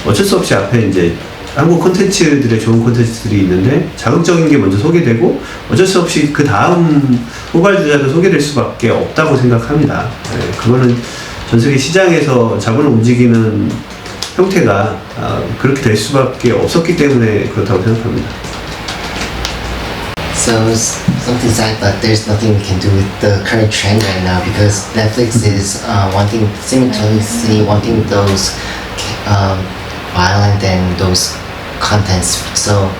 어쩔 수 없이 앞에 이제 한국 콘텐츠들의 좋은 콘텐츠들이 있는데 자극적인 게 먼저 소개되고, 어쩔 수 없이 그 다음 후발주자도 소개될 수밖에 없다고 생각합니다. 네, 그거는 전 세계 시장에서 자본을 움직이는 형태가 그렇게 될 수밖에 없었기 때문에 그렇다고 생각합니다. So something sad, but there's nothing we can do with the current trend right now, because Netflix is simultaneously wanting those violent and those contents. So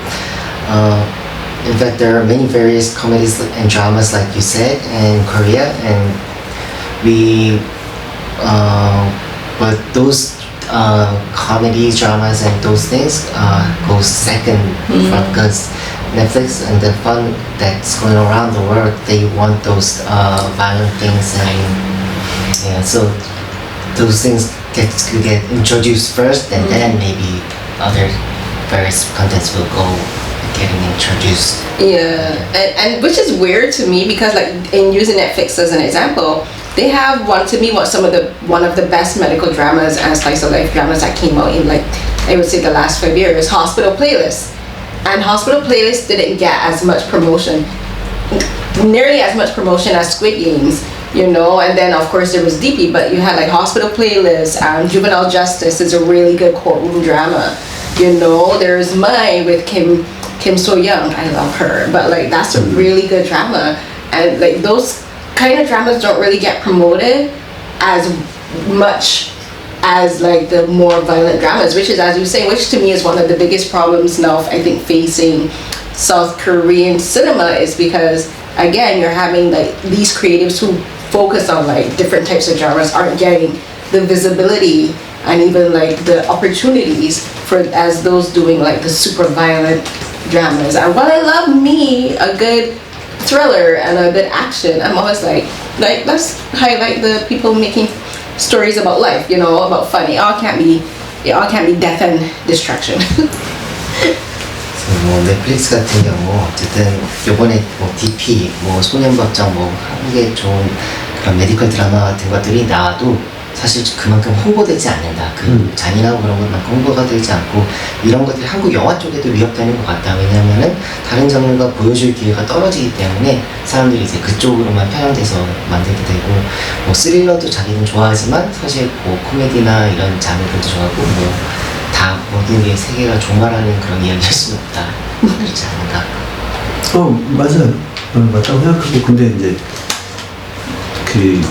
in fact, there are many various comedies and dramas, like you said, in Korea, and but those comedies, dramas, and those things go second, because Netflix and the fun that's going around the world, they want those violent things, and yeah, so those things get introduced first, and then maybe other various contents will go getting introduced. Yeah, and which is weird to me, because like in using Netflix as an example, they have one of the best medical dramas and slice of life dramas that came out in, like, I would say the last 5 years, Hospital Playlist. And Hospital Playlist didn't get as much promotion, nearly as much promotion as Squid Games, you know. And then of course there was DP, but you had like Hospital Playlist, Juvenile Justice is a really good courtroom drama, you know. There's Mine with Kim So Young, I love her, but like that's a really good drama. And like those kind of dramas don't really get promoted as much as like the more violent dramas, which is, as you say, which to me is one of the biggest problems now I think facing South Korean cinema, is because again you're having like these creatives who focus on like different types of genres aren't getting the visibility and even like the opportunities for as those doing like the super violent dramas. And while I love me a good thriller and a good action, I'm always like let's highlight the people making stories about life, you know, about fun. It all can't be death and destruction. 뭐 넷플릭스 같은 경우 어쨌든 요번에 뭐 DP, 뭐 소년법정, 뭐 한국의 좋은 그런 메디컬 드라마 같은 것들이 나와도 사실 그만큼 홍보되지 않는다. 그 잔인하고 그런 것만큼 홍보가 되지 않고 이런 것들이 한국 영화 쪽에도 위협되는 것 같다. 왜냐하면은 다른 장르가 보여줄 기회가 떨어지기 때문에 사람들이 이제 그쪽으로만 편향돼서 만들게 되고, 뭐 스릴러도 자기는 좋아하지만 사실 뭐 코미디나 이런 장르들도 좋아하고 뭐 다 모든 게 세계가 종말하는 그런 이야기일 수는 없다. 그렇지 않은가? 맞아요. 맞다고 생각하고, 근데 이제 그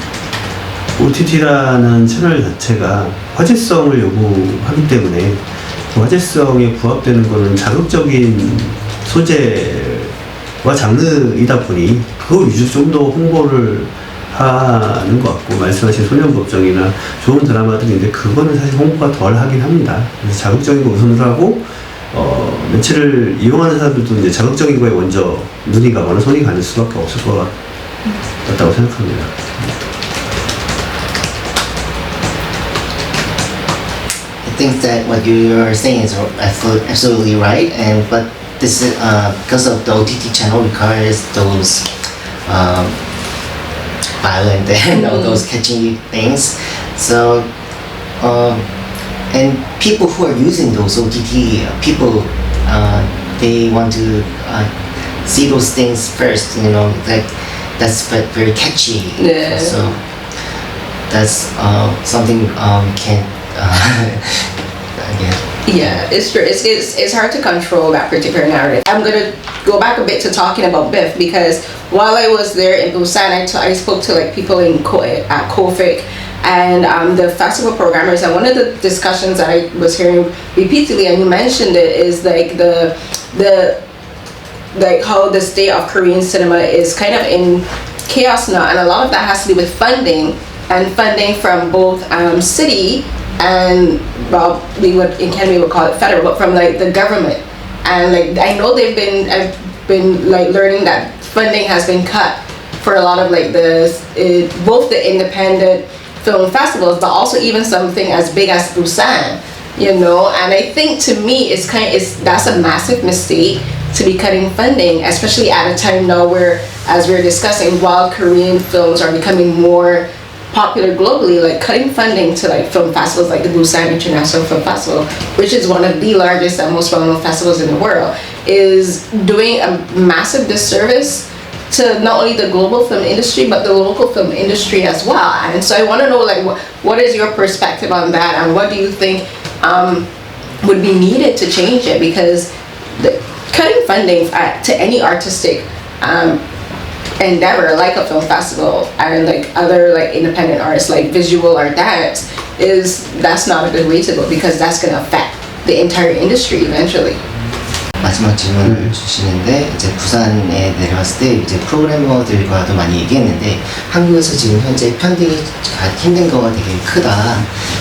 OTT라는 채널 자체가 화제성을 요구하기 때문에 그 화제성에 부합되는 거는 자극적인 소재와 장르이다 보니 그거 위주로 좀 더 홍보를 하는 것 같고, 말씀하신 소년법정이나 좋은 드라마들인데 그거는 사실 홍보가 덜 하긴 합니다. 그래서 자극적인 거 우선으로 하고 매체를 이용하는 사람들도 이제 자극적인 거에 먼저 눈이 가거나 손이 가는 수밖에 없을 것 같다고 생각합니다. I think that what you are saying is absolutely right, but this is because of the OTT channel requires those violent and all those catchy things. So and people who are using those OTT people, they want to see those things first. You know, like that's very catchy. Yeah. So that's something can't. Yeah, it's true. It's hard to control that particular narrative. I'm gonna go back a bit to talking about BIFF, because while I was there in Busan, I spoke to like people in KOFIC and the festival programmers, and one of the discussions that I was hearing repeatedly, and you mentioned it, is like the like how the state of Korean cinema is kind of in chaos now, and a lot of that has to do with funding, and funding from both city and, well, in Canada we would call it federal, but from like the government. And like I know I've been like learning that funding has been cut for a lot of like both the independent film festivals, but also even something as big as Busan, you know. And I think to me that's a massive mistake to be cutting funding, especially at a time now where, as we're discussing, while Korean films are becoming more popular globally, like cutting funding to like film festivals like the Busan International Film Festival, which is one of the largest and most well-known festivals in the world, is doing a massive disservice to not only the global film industry but the local film industry as well. And so I want to know, like, what is your perspective on that, and what do you think would be needed to change it? Because cutting funding to any artistic endeavor like a film festival and like other like independent artists like visual or dance, that's not a good way to go, because that's going to affect the entire industry eventually. 마지막 질문을 주시는데, 이제 부산에 내려왔을 때 이제 프로그래머들과도 많이 얘기했는데 한국에서 지금 현재 펀딩이 힘든 거가 되게 크다.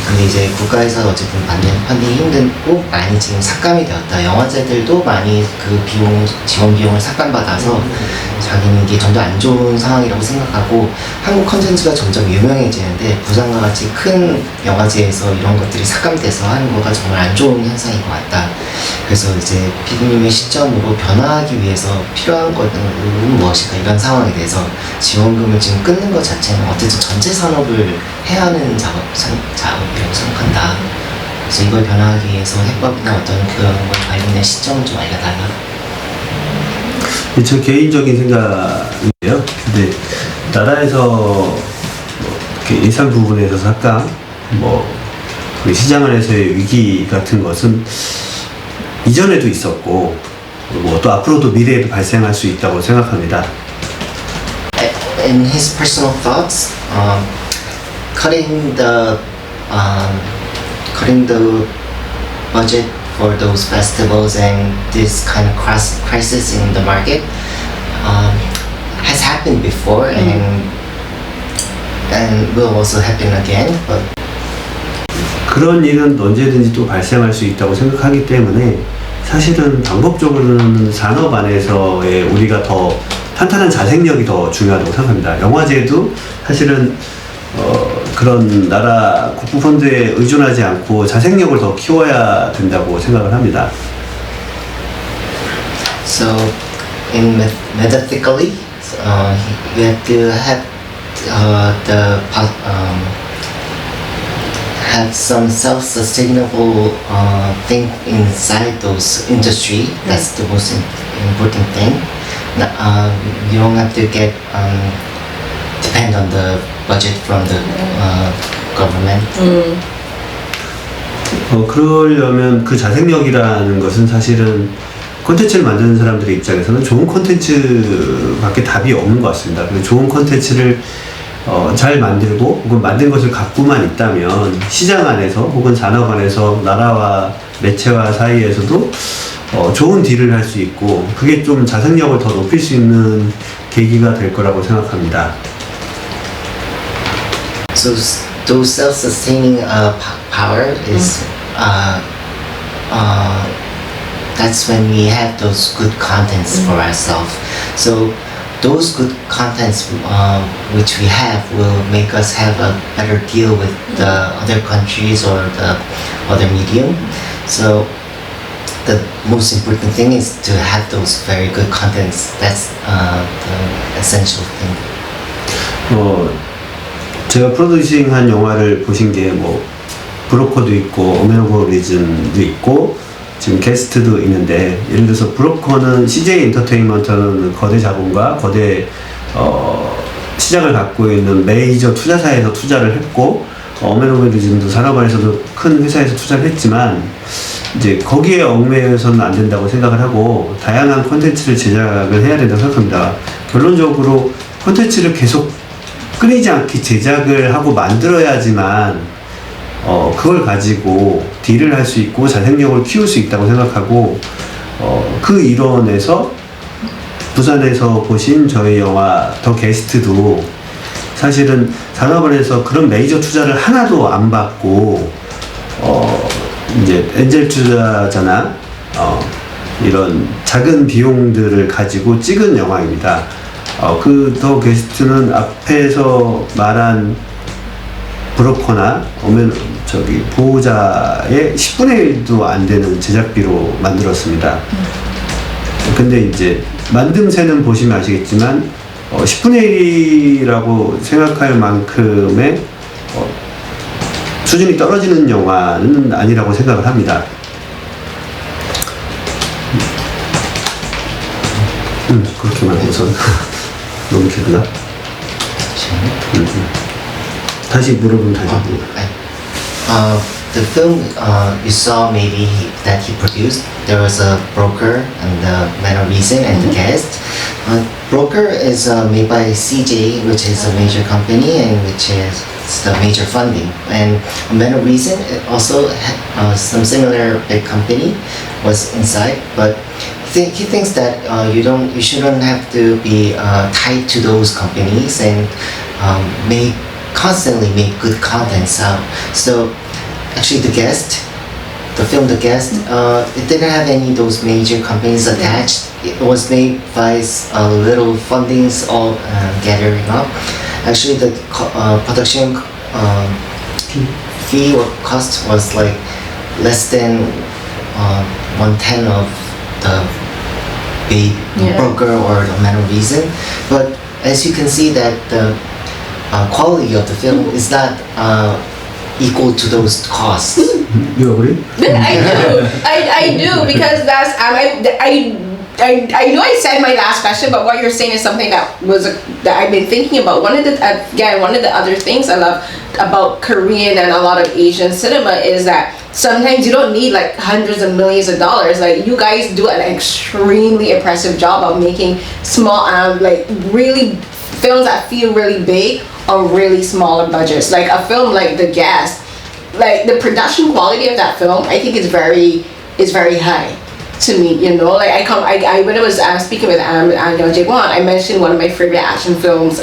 근데 이제 국가에서 어쨌든 받는 펀딩이 힘들고 많이 지금 삭감이 되었다. 영화제들도 많이 그 지원 비용을 삭감받아서 자기는 이게 점점 안 좋은 상황이라고 생각하고, 한국 컨텐츠가 점점 유명해지는데 부산과 같이 큰 영화제에서 이런 것들이 삭감돼서 하는 거가 정말 안 좋은 현상인 것 같다. 그래서 이제 피디님의 시점으로 변화하기 위해서 필요한 것은 무엇일까, 이런 상황에 대해서 지원금을 지금 끊는 것 자체는 어쨌든 전체 산업을 해야 하는 작업이라고 생각한다. 그래서 이걸 변화하기 위해서 해법이나 어떤 그런 것 관련된 시점을 좀 알려달라. 제 개인적인 생각인데요. 근데 나라에서 예산 부분에서 삭감, 시장 안에서의 위기 같은 것은 이전에도 있었고, 또 앞으로도 미래에도 발생할 수 있다고 생각합니다. in his personal thoughts, cutting the budget for those festivals and this kind of crisis in the market has happened before and will also happen again. But 그런 일은 언제든지 또 발생할 수 있다고 생각하기 때문에 사실은 방법적으로는 산업 안에서의 우리가 더 탄탄한 자생력이 더 중요하다고 생각합니다. 영화제도 사실은 그런 나라 국부 펀드에 의존하지 않고 자생력을 더 키워야 된다고 생각을 합니다. So, metaphysically, you have to have some self-sustainable thing inside those industry. That's the most important thing. You don't have to depend on the budget from the government. 그러려면 그 자생력이라는 것은 사실은 콘텐츠를 만드는 사람들의 입장에서는 좋은 콘텐츠밖에 답이 없는 것 같습니다. 그래서 좋은 콘텐츠를 잘 만들고 혹은 만든 것을 갖고만 있다면 시장 안에서 혹은 산업 안에서 나라와 매체와 사이에서도 좋은 딜을 할 수 있고 그게 좀 자생력을 더 높일 수 있는 계기가 될 거라고 생각합니다. So those self-sustaining power is that's when we have those good contents for ourselves. So those good contents which we have will make us have a better deal with the other countries or the other medium. So the most important thing is to have those very good contents. That's the essential thing. 제가 프로듀싱한 영화를 보신 게 뭐 브로커도 있고 어메노버리즘도 있고 지금 게스트도 있는데 예를 들어서 브로커는 CJ 엔터테인먼트는 거대 자본과 거대 시장을 갖고 있는 메이저 투자사에서 투자를 했고 어메노버리즘도 산업안에서도 큰 회사에서 투자를 했지만 이제 거기에 얽매여서는 안 된다고 생각을 하고 다양한 콘텐츠를 제작을 해야 된다고 생각합니다. 결론적으로 콘텐츠를 계속 끊이지 않게 제작을 하고 만들어야지만 그걸 가지고 딜을 할 수 있고 자생력을 키울 수 있다고 생각하고 그 일원에서 부산에서 보신 저희 영화 더 게스트도 사실은 산업안에서 그런 메이저 투자를 하나도 안 받고 이제 엔젤 투자자나 이런 작은 비용들을 가지고 찍은 영화입니다. 그 더 게스트는 앞에서 말한 브로커나 보호자의 10분의 1도 안 되는 제작비로 만들었습니다. 근데 이제 만듦새는 보시면 아시겠지만 10분의 1이라고 생각할 만큼의 수준이 떨어지는 영화는 아니라고 생각을 합니다. 그렇게만 해서 너무 길나? 다시 물어보면 다시 the film you saw maybe that he produced, there was a broker and the Man of Reason and the guest. Broker is made by CJ, which is a major company and which is the major funding. And Man of Reason also some similar big company was inside, but he thinks that you shouldn't have to be tied to those companies and constantly make good contents out. So actually the film The Guest, it didn't have any of those major companies attached. It was made by little fundings all gathering up. Actually the production fee or cost was like less than 1/10 of the big broker or the Man of Reason. But as you can see that the quality of the film is not equal to those costs. You agree? I do because that's I know I said my last question, but what you're saying is something that I've been thinking about. One of the other things I love about Korean and a lot of Asian cinema is that sometimes you don't need like hundreds of millions of dollars. Like you guys do an extremely impressive job of making small like really films that feel really big or really smaller budgets. Like a film like The Guest, like the production quality of that film, I think is very high to me. You know, like I when I was speaking with Yeon Je-gwang, I mentioned one of my favorite action films,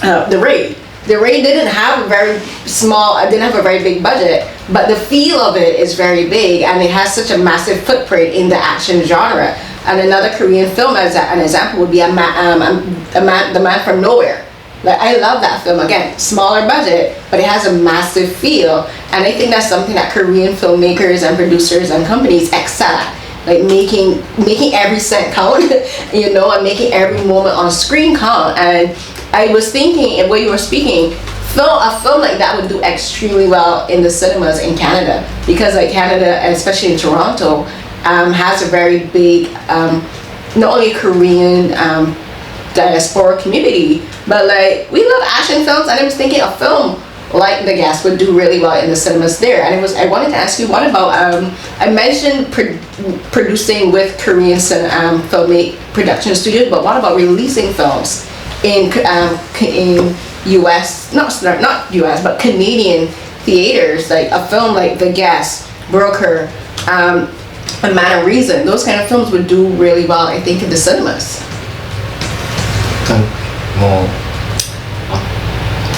The Raid. The Raid didn't have a very big budget, but the feel of it is very big, and it has such a massive footprint in the action genre. And another Korean film, as an example, would be The Man from Nowhere. Like, I love that film. Again, smaller budget, but it has a massive feel, and I think that's something that Korean filmmakers and producers and companies excel at. Like making every cent count, you know, and making every moment on screen count. And I was thinking, when you were speaking, a film like that would do extremely well in the cinemas in Canada, because like Canada, and especially in Toronto, has a very big, not only Korean diaspora community, but like we love action films. And I was thinking a film like The Guest would do really well in the cinemas there. And I wanted to ask you, what about I mentioned producing with Korean film production studios, but what about releasing films in US, not US, but Canadian theaters, like a film like The Guest, Broker, A Man of Reason? Those kind of films would do really well, I think, in the cinemas.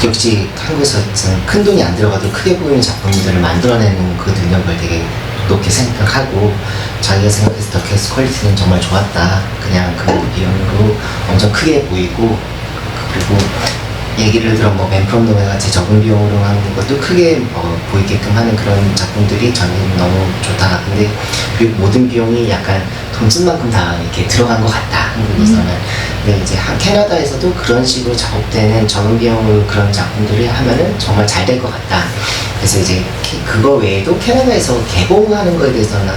역시 한국에서 큰 돈이 안 들어가도 크게 보이는 작품들을 만들어내는 그 능력을 되게 높게 생각하고, 자기가 생각했을 때 캐스트 퀄리티는 정말 좋았다, 그냥 그 비용으로 엄청 크게 보이고, 그리고 얘기를 들어 맨 프롬 노웨 같이 적은 비용으로 하는 것도 크게 보이게끔 하는 그런 작품들이 저는 너무 좋다. 근데 그리고 모든 비용이 약간 돈쓴 만큼 다 이렇게 들어간 것 같다, 한국에서는. 근데 이제 캐나다에서도 그런 식으로 작업되는 적은 비용으로 그런 작품들을 하면은 정말 잘 될 것 같다. 그래서 이제 그거 외에도 캐나다에서 개봉하는 거에 대해서는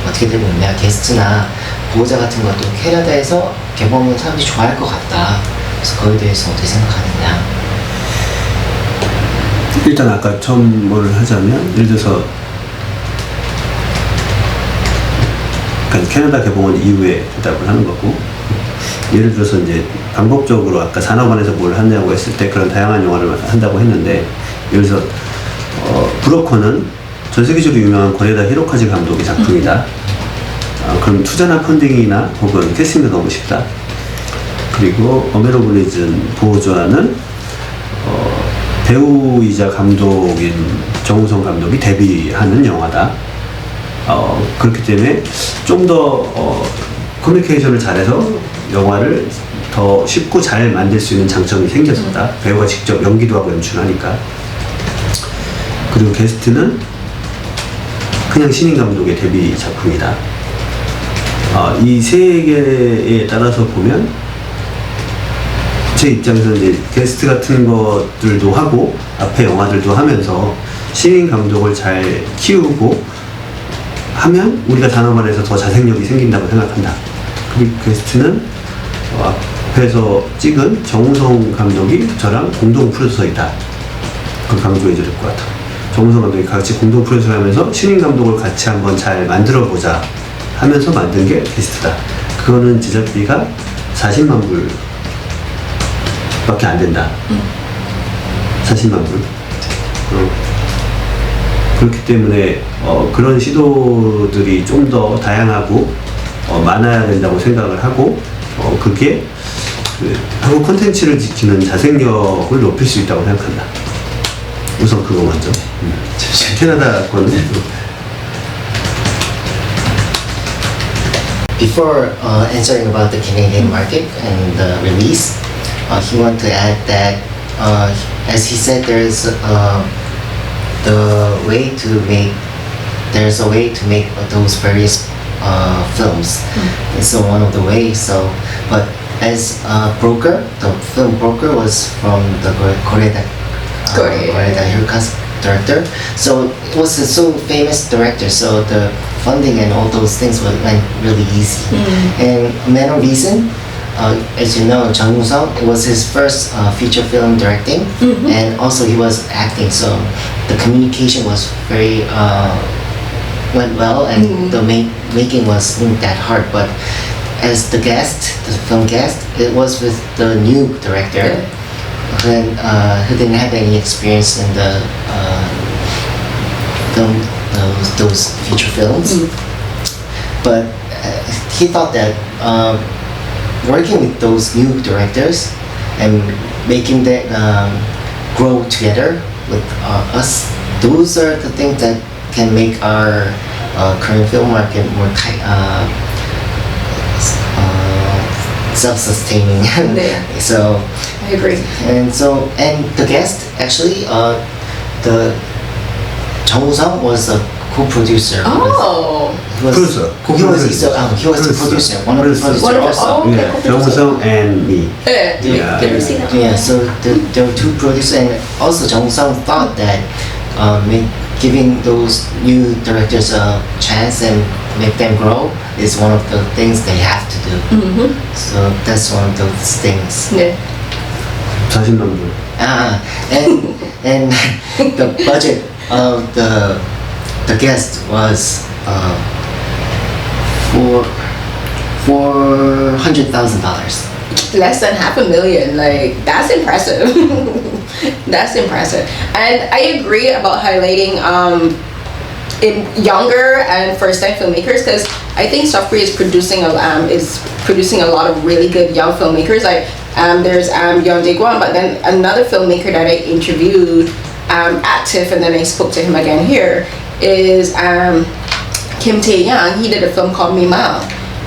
어떻게 되고 있냐, 게스트나 보호자 같은 것도 캐나다에서 개봉하면 사람들이 좋아할 것 같다. 그래서 그거에 대해서 어떻게 생각하느냐. 일단 아까 처음 뭘 하자면, 예를 들어서 캐나다 개봉은 이후에 대답을 하는 거고, 예를 들어서 이제 방법적으로 아까 산업원에서 뭘 하냐고 했을 때 그런 다양한 영화를 한다고 했는데, 예를 들어서 브로커는 전 세계적으로 유명한 고레다 히로카즈 감독의 작품이다. 그럼 투자나 펀딩이나 혹은 캐스팅도 너무 쉽다. 그리고 어메로블리즌 보호자는 배우이자 감독인 정우성 감독이 데뷔하는 영화다. 그렇기 때문에 좀 더 커뮤니케이션을 잘해서 영화를 더 쉽고 잘 만들 수 있는 장점이 생겼었다. 배우가 직접 연기도 하고 연출하니까. 그리고 게스트는 그냥 신인 감독의 데뷔 작품이다. 이 세 개에 따라서 보면 제 입장에서 이제 게스트 같은 것들도 하고 앞에 영화들도 하면서 신인 감독을 잘 키우고 하면 우리가 산업안에서 더 자생력이 생긴다고 생각한다. 그리고 게스트는 앞에서 찍은 정우성 감독이 저랑 공동 프로듀서이다. 그 강조해줘야 될 것 같아. 정우성 감독이 같이 공동 프로듀서를 하면서 신인 감독을 같이 한번 잘 만들어 보자 하면서 만든 게 게스트다. 그거는 제작비가 40만 불 밖에 안 된다. 40만 불. 그렇기 때문에 그런 시도들이 좀 더 다양하고 많아야 된다고 생각을 하고, 그게 한국 콘텐츠를 지키는 자생력을 높일 수 있다고 생각한다. 우선 그거 먼저. 캐나다 거는 Before answering about the Canadian market and the release, he wanted to add that, as he said, there's a way to make those various films. It's one of the ways. So, but as Broker, the film Broker was from the Kore-eda Hirokazu director. So it was a so famous director. So the funding and all those things went really easy. And Man of Reason, as you know, Jung Woo-sung, it was his first feature film directing, and also he was acting. So the communication was very went well, and the making wasn't that hard. But as the guest, the film guest, it was with the new director who didn't have any experience in the film, those feature films. But he thought that working with those new directors and making them grow together with us, those are the things that can make our Korean film market more self-sustaining. So I agree. and the guest actually the Jung Woo-sung was a co-producer. Oh. He was Producer. he was the producer, one of the producers Wonderful. also. Oh, okay. Yeah, Jung Woo-sung and me. Yeah. Did you see that? Yeah, so there were two producers, and also Jung Woo-sung thought that giving those new directors a chance and make them grow is one of the things they have to do. So that's one of those things. Yeah. 자신감도. And the budget of the guest was $400,000. Less than $500,000. Like, that's impressive. That's impressive. And I agree about highlighting in younger and first-time filmmakers, because I think South Korea is producing a lot of really good young filmmakers. Like there's Yeon Je-gwang, but then another filmmaker that I interviewed at TIFF, and then I spoke to him again here, is Kim Tae-young. He did a film called Mimang,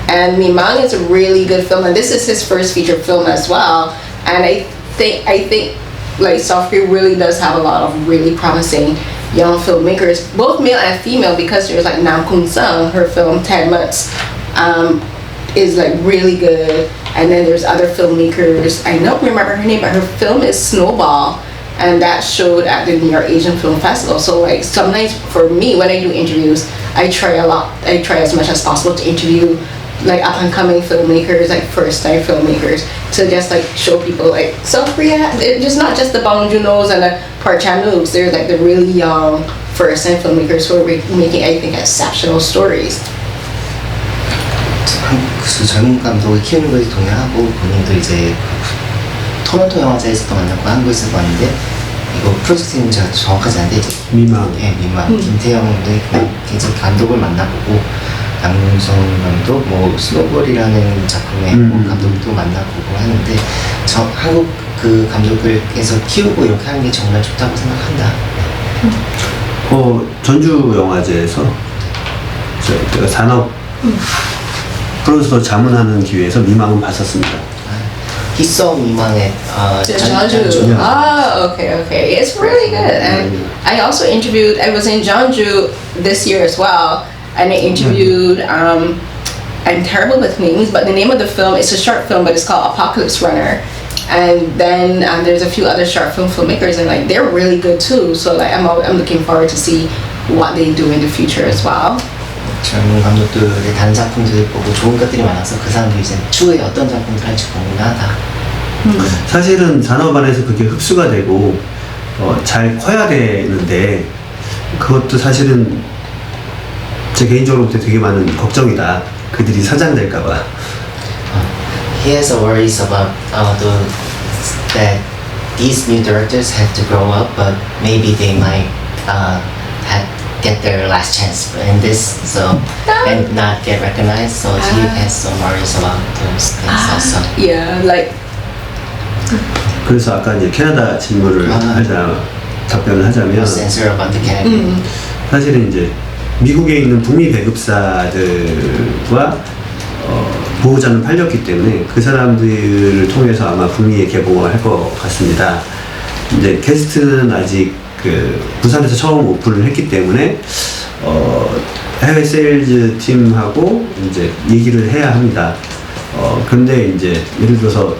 and Mimang is a really good film, and this is his first feature film as well. And I think like South Korea really does have a lot of really promising young filmmakers, both male and female, because there's like Nam Kun-sung, her film 10 Months is like really good. And then there's other filmmakers, I don't remember her name, but her film is Snowball, and that showed at the New York Asian Film Festival. So like sometimes for me, when I do interviews, I try as much as possible to interview like up and coming filmmakers, like first time filmmakers, to just like show people like South Korea, it's just not just the Bong Joon-ho's and the Park Chan-wooks, they're like the really young first time filmmakers who are making, I think, exceptional stories. 한국 젊은 감독을 키우는 것에 동의하고, 본인도 이제 토론토 영화제에서도 만났고 한국에서도 왔는데, 이거 프로젝트 이름이 제가 정확하지 않은데 이제 미망. 예, 미망. 김태형도 굉장히 감독을 만나보고, 양문성 감독, 뭐 스노볼이라는 작품의 감독도 만나보고 하는데, 한국 그 감독을에서 키우고 이렇게 하는 게 정말 좋다고 생각한다. 전주 영화제에서 제가 산업 프로듀서 자문하는 기회에서 미망은 봤었습니다. He saw 미망의 Jeonju. Ah, okay. It's really good. And I also interviewed, I was in Jeonju this year as well, and I interviewed, I'm terrible with names, but the name of the film, it's a short film, but it's called Apocalypse Runner. And then there's a few other short film filmmakers, and like they're really good too. So like I'm looking forward to see what they do in the future as well. 젊은 감독들의 다른 작품들을 보고 좋은 것들이 많아서 그 사람들이 이제 추후에 어떤 작품을 할지 궁금하다. 사실은 산업 안에서 그게 흡수가 되고 잘 커야 되는데, 그것도 사실은 제 개인적으로 볼 때 되게 많은 걱정이다. 그들이 사장될까봐. He has worries about that these new directors have to grow up, but maybe they might get their last chance in this, so and not get recognized. So he has some worries about those things also. Yeah, like 그래서 아까 이제 캐나다 질문을 답변을 하자면, Censor about the Canada. 사실은 이제 미국에 있는 북미 배급사들과 보호자는 팔렸기 때문에 그 사람들을 통해서 아마 북미에 개봉을 할 것 같습니다. 이제 게스트는 아직 그 부산에서 처음 오픈을 했기 때문에 해외 세일즈 팀하고 이제 얘기를 해야 합니다. 근데 이제 예를 들어서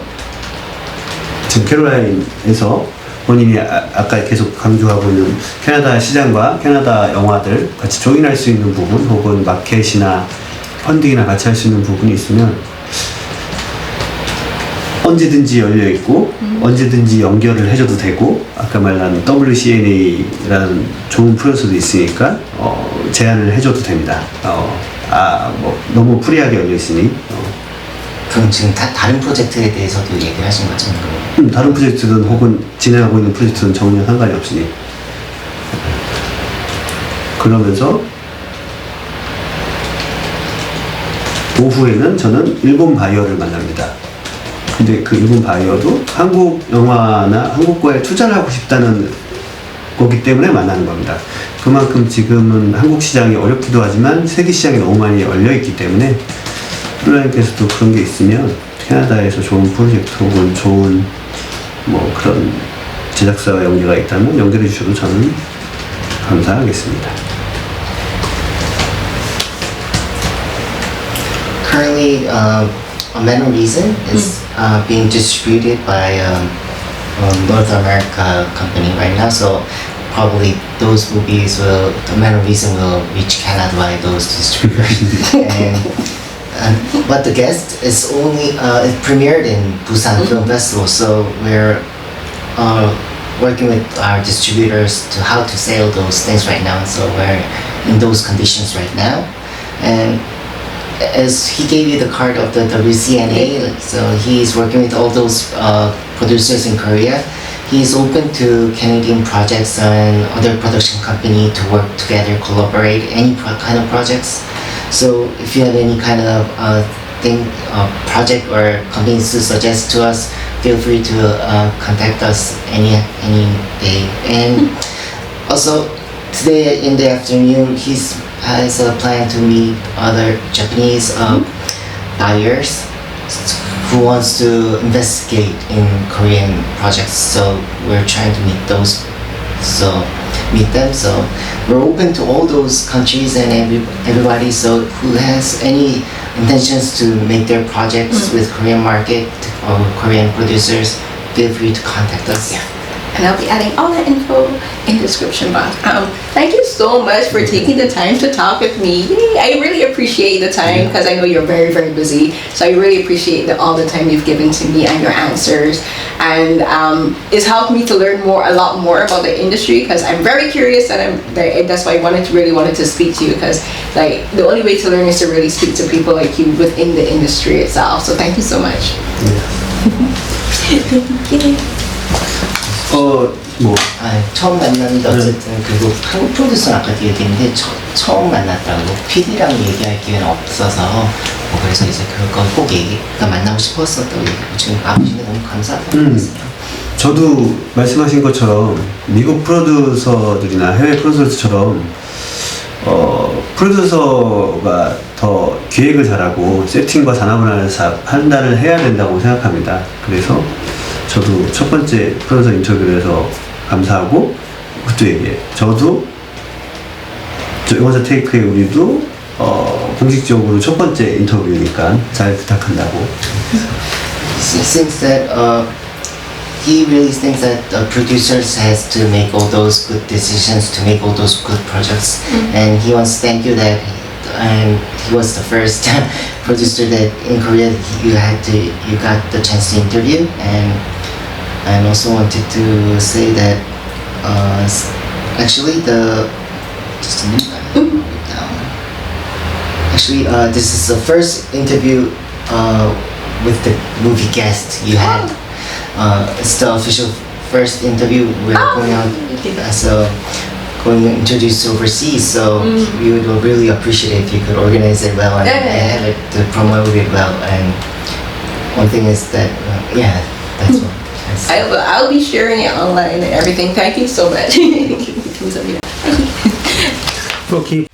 지금 캐롤라인에서 본인이 아까 계속 강조하고 있는 캐나다 시장과 캐나다 영화들 같이 조인할 수 있는 부분, 혹은 마켓이나 펀딩이나 같이 할 수 있는 부분이 있으면 언제든지 열려 있고 언제든지 연결을 해줘도 되고, 아까 말한 WCNA라는 좋은 프로듀서도 있으니까 제안을 해줘도 됩니다. 뭐 너무 프리하게 열려 있으니 그럼 지금 다른 프로젝트에 대해서도 얘기를 하신 거죠? 다른 프로젝트든 혹은 진행하고 있는 프로젝트든 전혀 상관이 없으니. 그러면서 오후에는 저는 일본 바이어를 만납니다. 근데 그 일본 바이어도 한국 영화나 한국 거에 투자를 하고 싶다는 거기 때문에 만나는 겁니다. 그만큼 지금은 한국 시장이 어렵기도 하지만 세계 시장이 너무 많이 열려있기 때문에 프로라인께서도 그런 게 있으면 캐나다에서 좋은 프로젝트 혹은 좋은 뭐 그런 제작사와 연계가 있다면 연결해 주셔도 저는 감사하겠습니다. Currently, A Man of Reason is being distributed by North America company right now. So probably those movies will, A Man of Reason will reach Canada by those distributors. But the guest is only it premiered in Busan Film Festival. So we're working with our distributors to how to sell those things right now. So we're in those conditions right now. And as he gave you the card of the WCNA, so he's working with all those producers in Korea. He's open to Canadian projects and other production company to work together, collaborate, any kind of projects. So if you have any kind of project or companies to suggest to us, feel free to contact us any day. And also today in the afternoon, he's has a plan to meet other Japanese buyers who wants to investigate in Korean projects. So we're trying to meet them. So we're open to all those countries and everybody. So who has any intentions to make their projects with Korean market or Korean producers, feel free to contact us. Yeah. And I'll be adding all that info in the description box. Thank you so much for taking the time to talk with me. I really appreciate the time because I know you're very, very busy. So I really appreciate all the time you've given to me and your answers. And it's helped me to learn a lot more about the industry because I'm very curious and that's why I really wanted to speak to you because like the only way to learn is to really speak to people like you within the industry itself. So thank you so much. Thank you. 처음 만났는데 어쨌든 그리고 한국 프로듀서는 아까 얘기했는데 처음 만났다고 PD랑 얘기할 기회는 없어서 뭐 그래서 이제 그걸 꼭 만나고 싶었었다고 얘기하고 지금 아버지는 너무 감사하다고 했어요. 저도 말씀하신 것처럼 미국 프로듀서들이나 해외 프로듀서처럼 프로듀서가 더 기획을 잘하고 세팅과 잔업을 판단을 해야 된다고 생각합니다. 그래서 저도 첫 번째 프로듀서 인터뷰를 해서 감사하고 그것도 얘기해. 저도 영화사 테이크의 우리도 공식적으로 첫 번째 인터뷰니까 잘 부탁한다고. Since that he really thinks that producers has to make all those good decisions to make all those good projects, and he wants to thank you that and he was the first producer that in Korea you got the chance to interview. And I also wanted to say that actually this is the first interview with the movie guest you had. It's the official first interview we're going out going to introduce overseas, so we would really appreciate it if you could organize it well and have it to promote it well. And one thing is that that's what. I'll be sharing it online and everything. Thank you so much. Okay.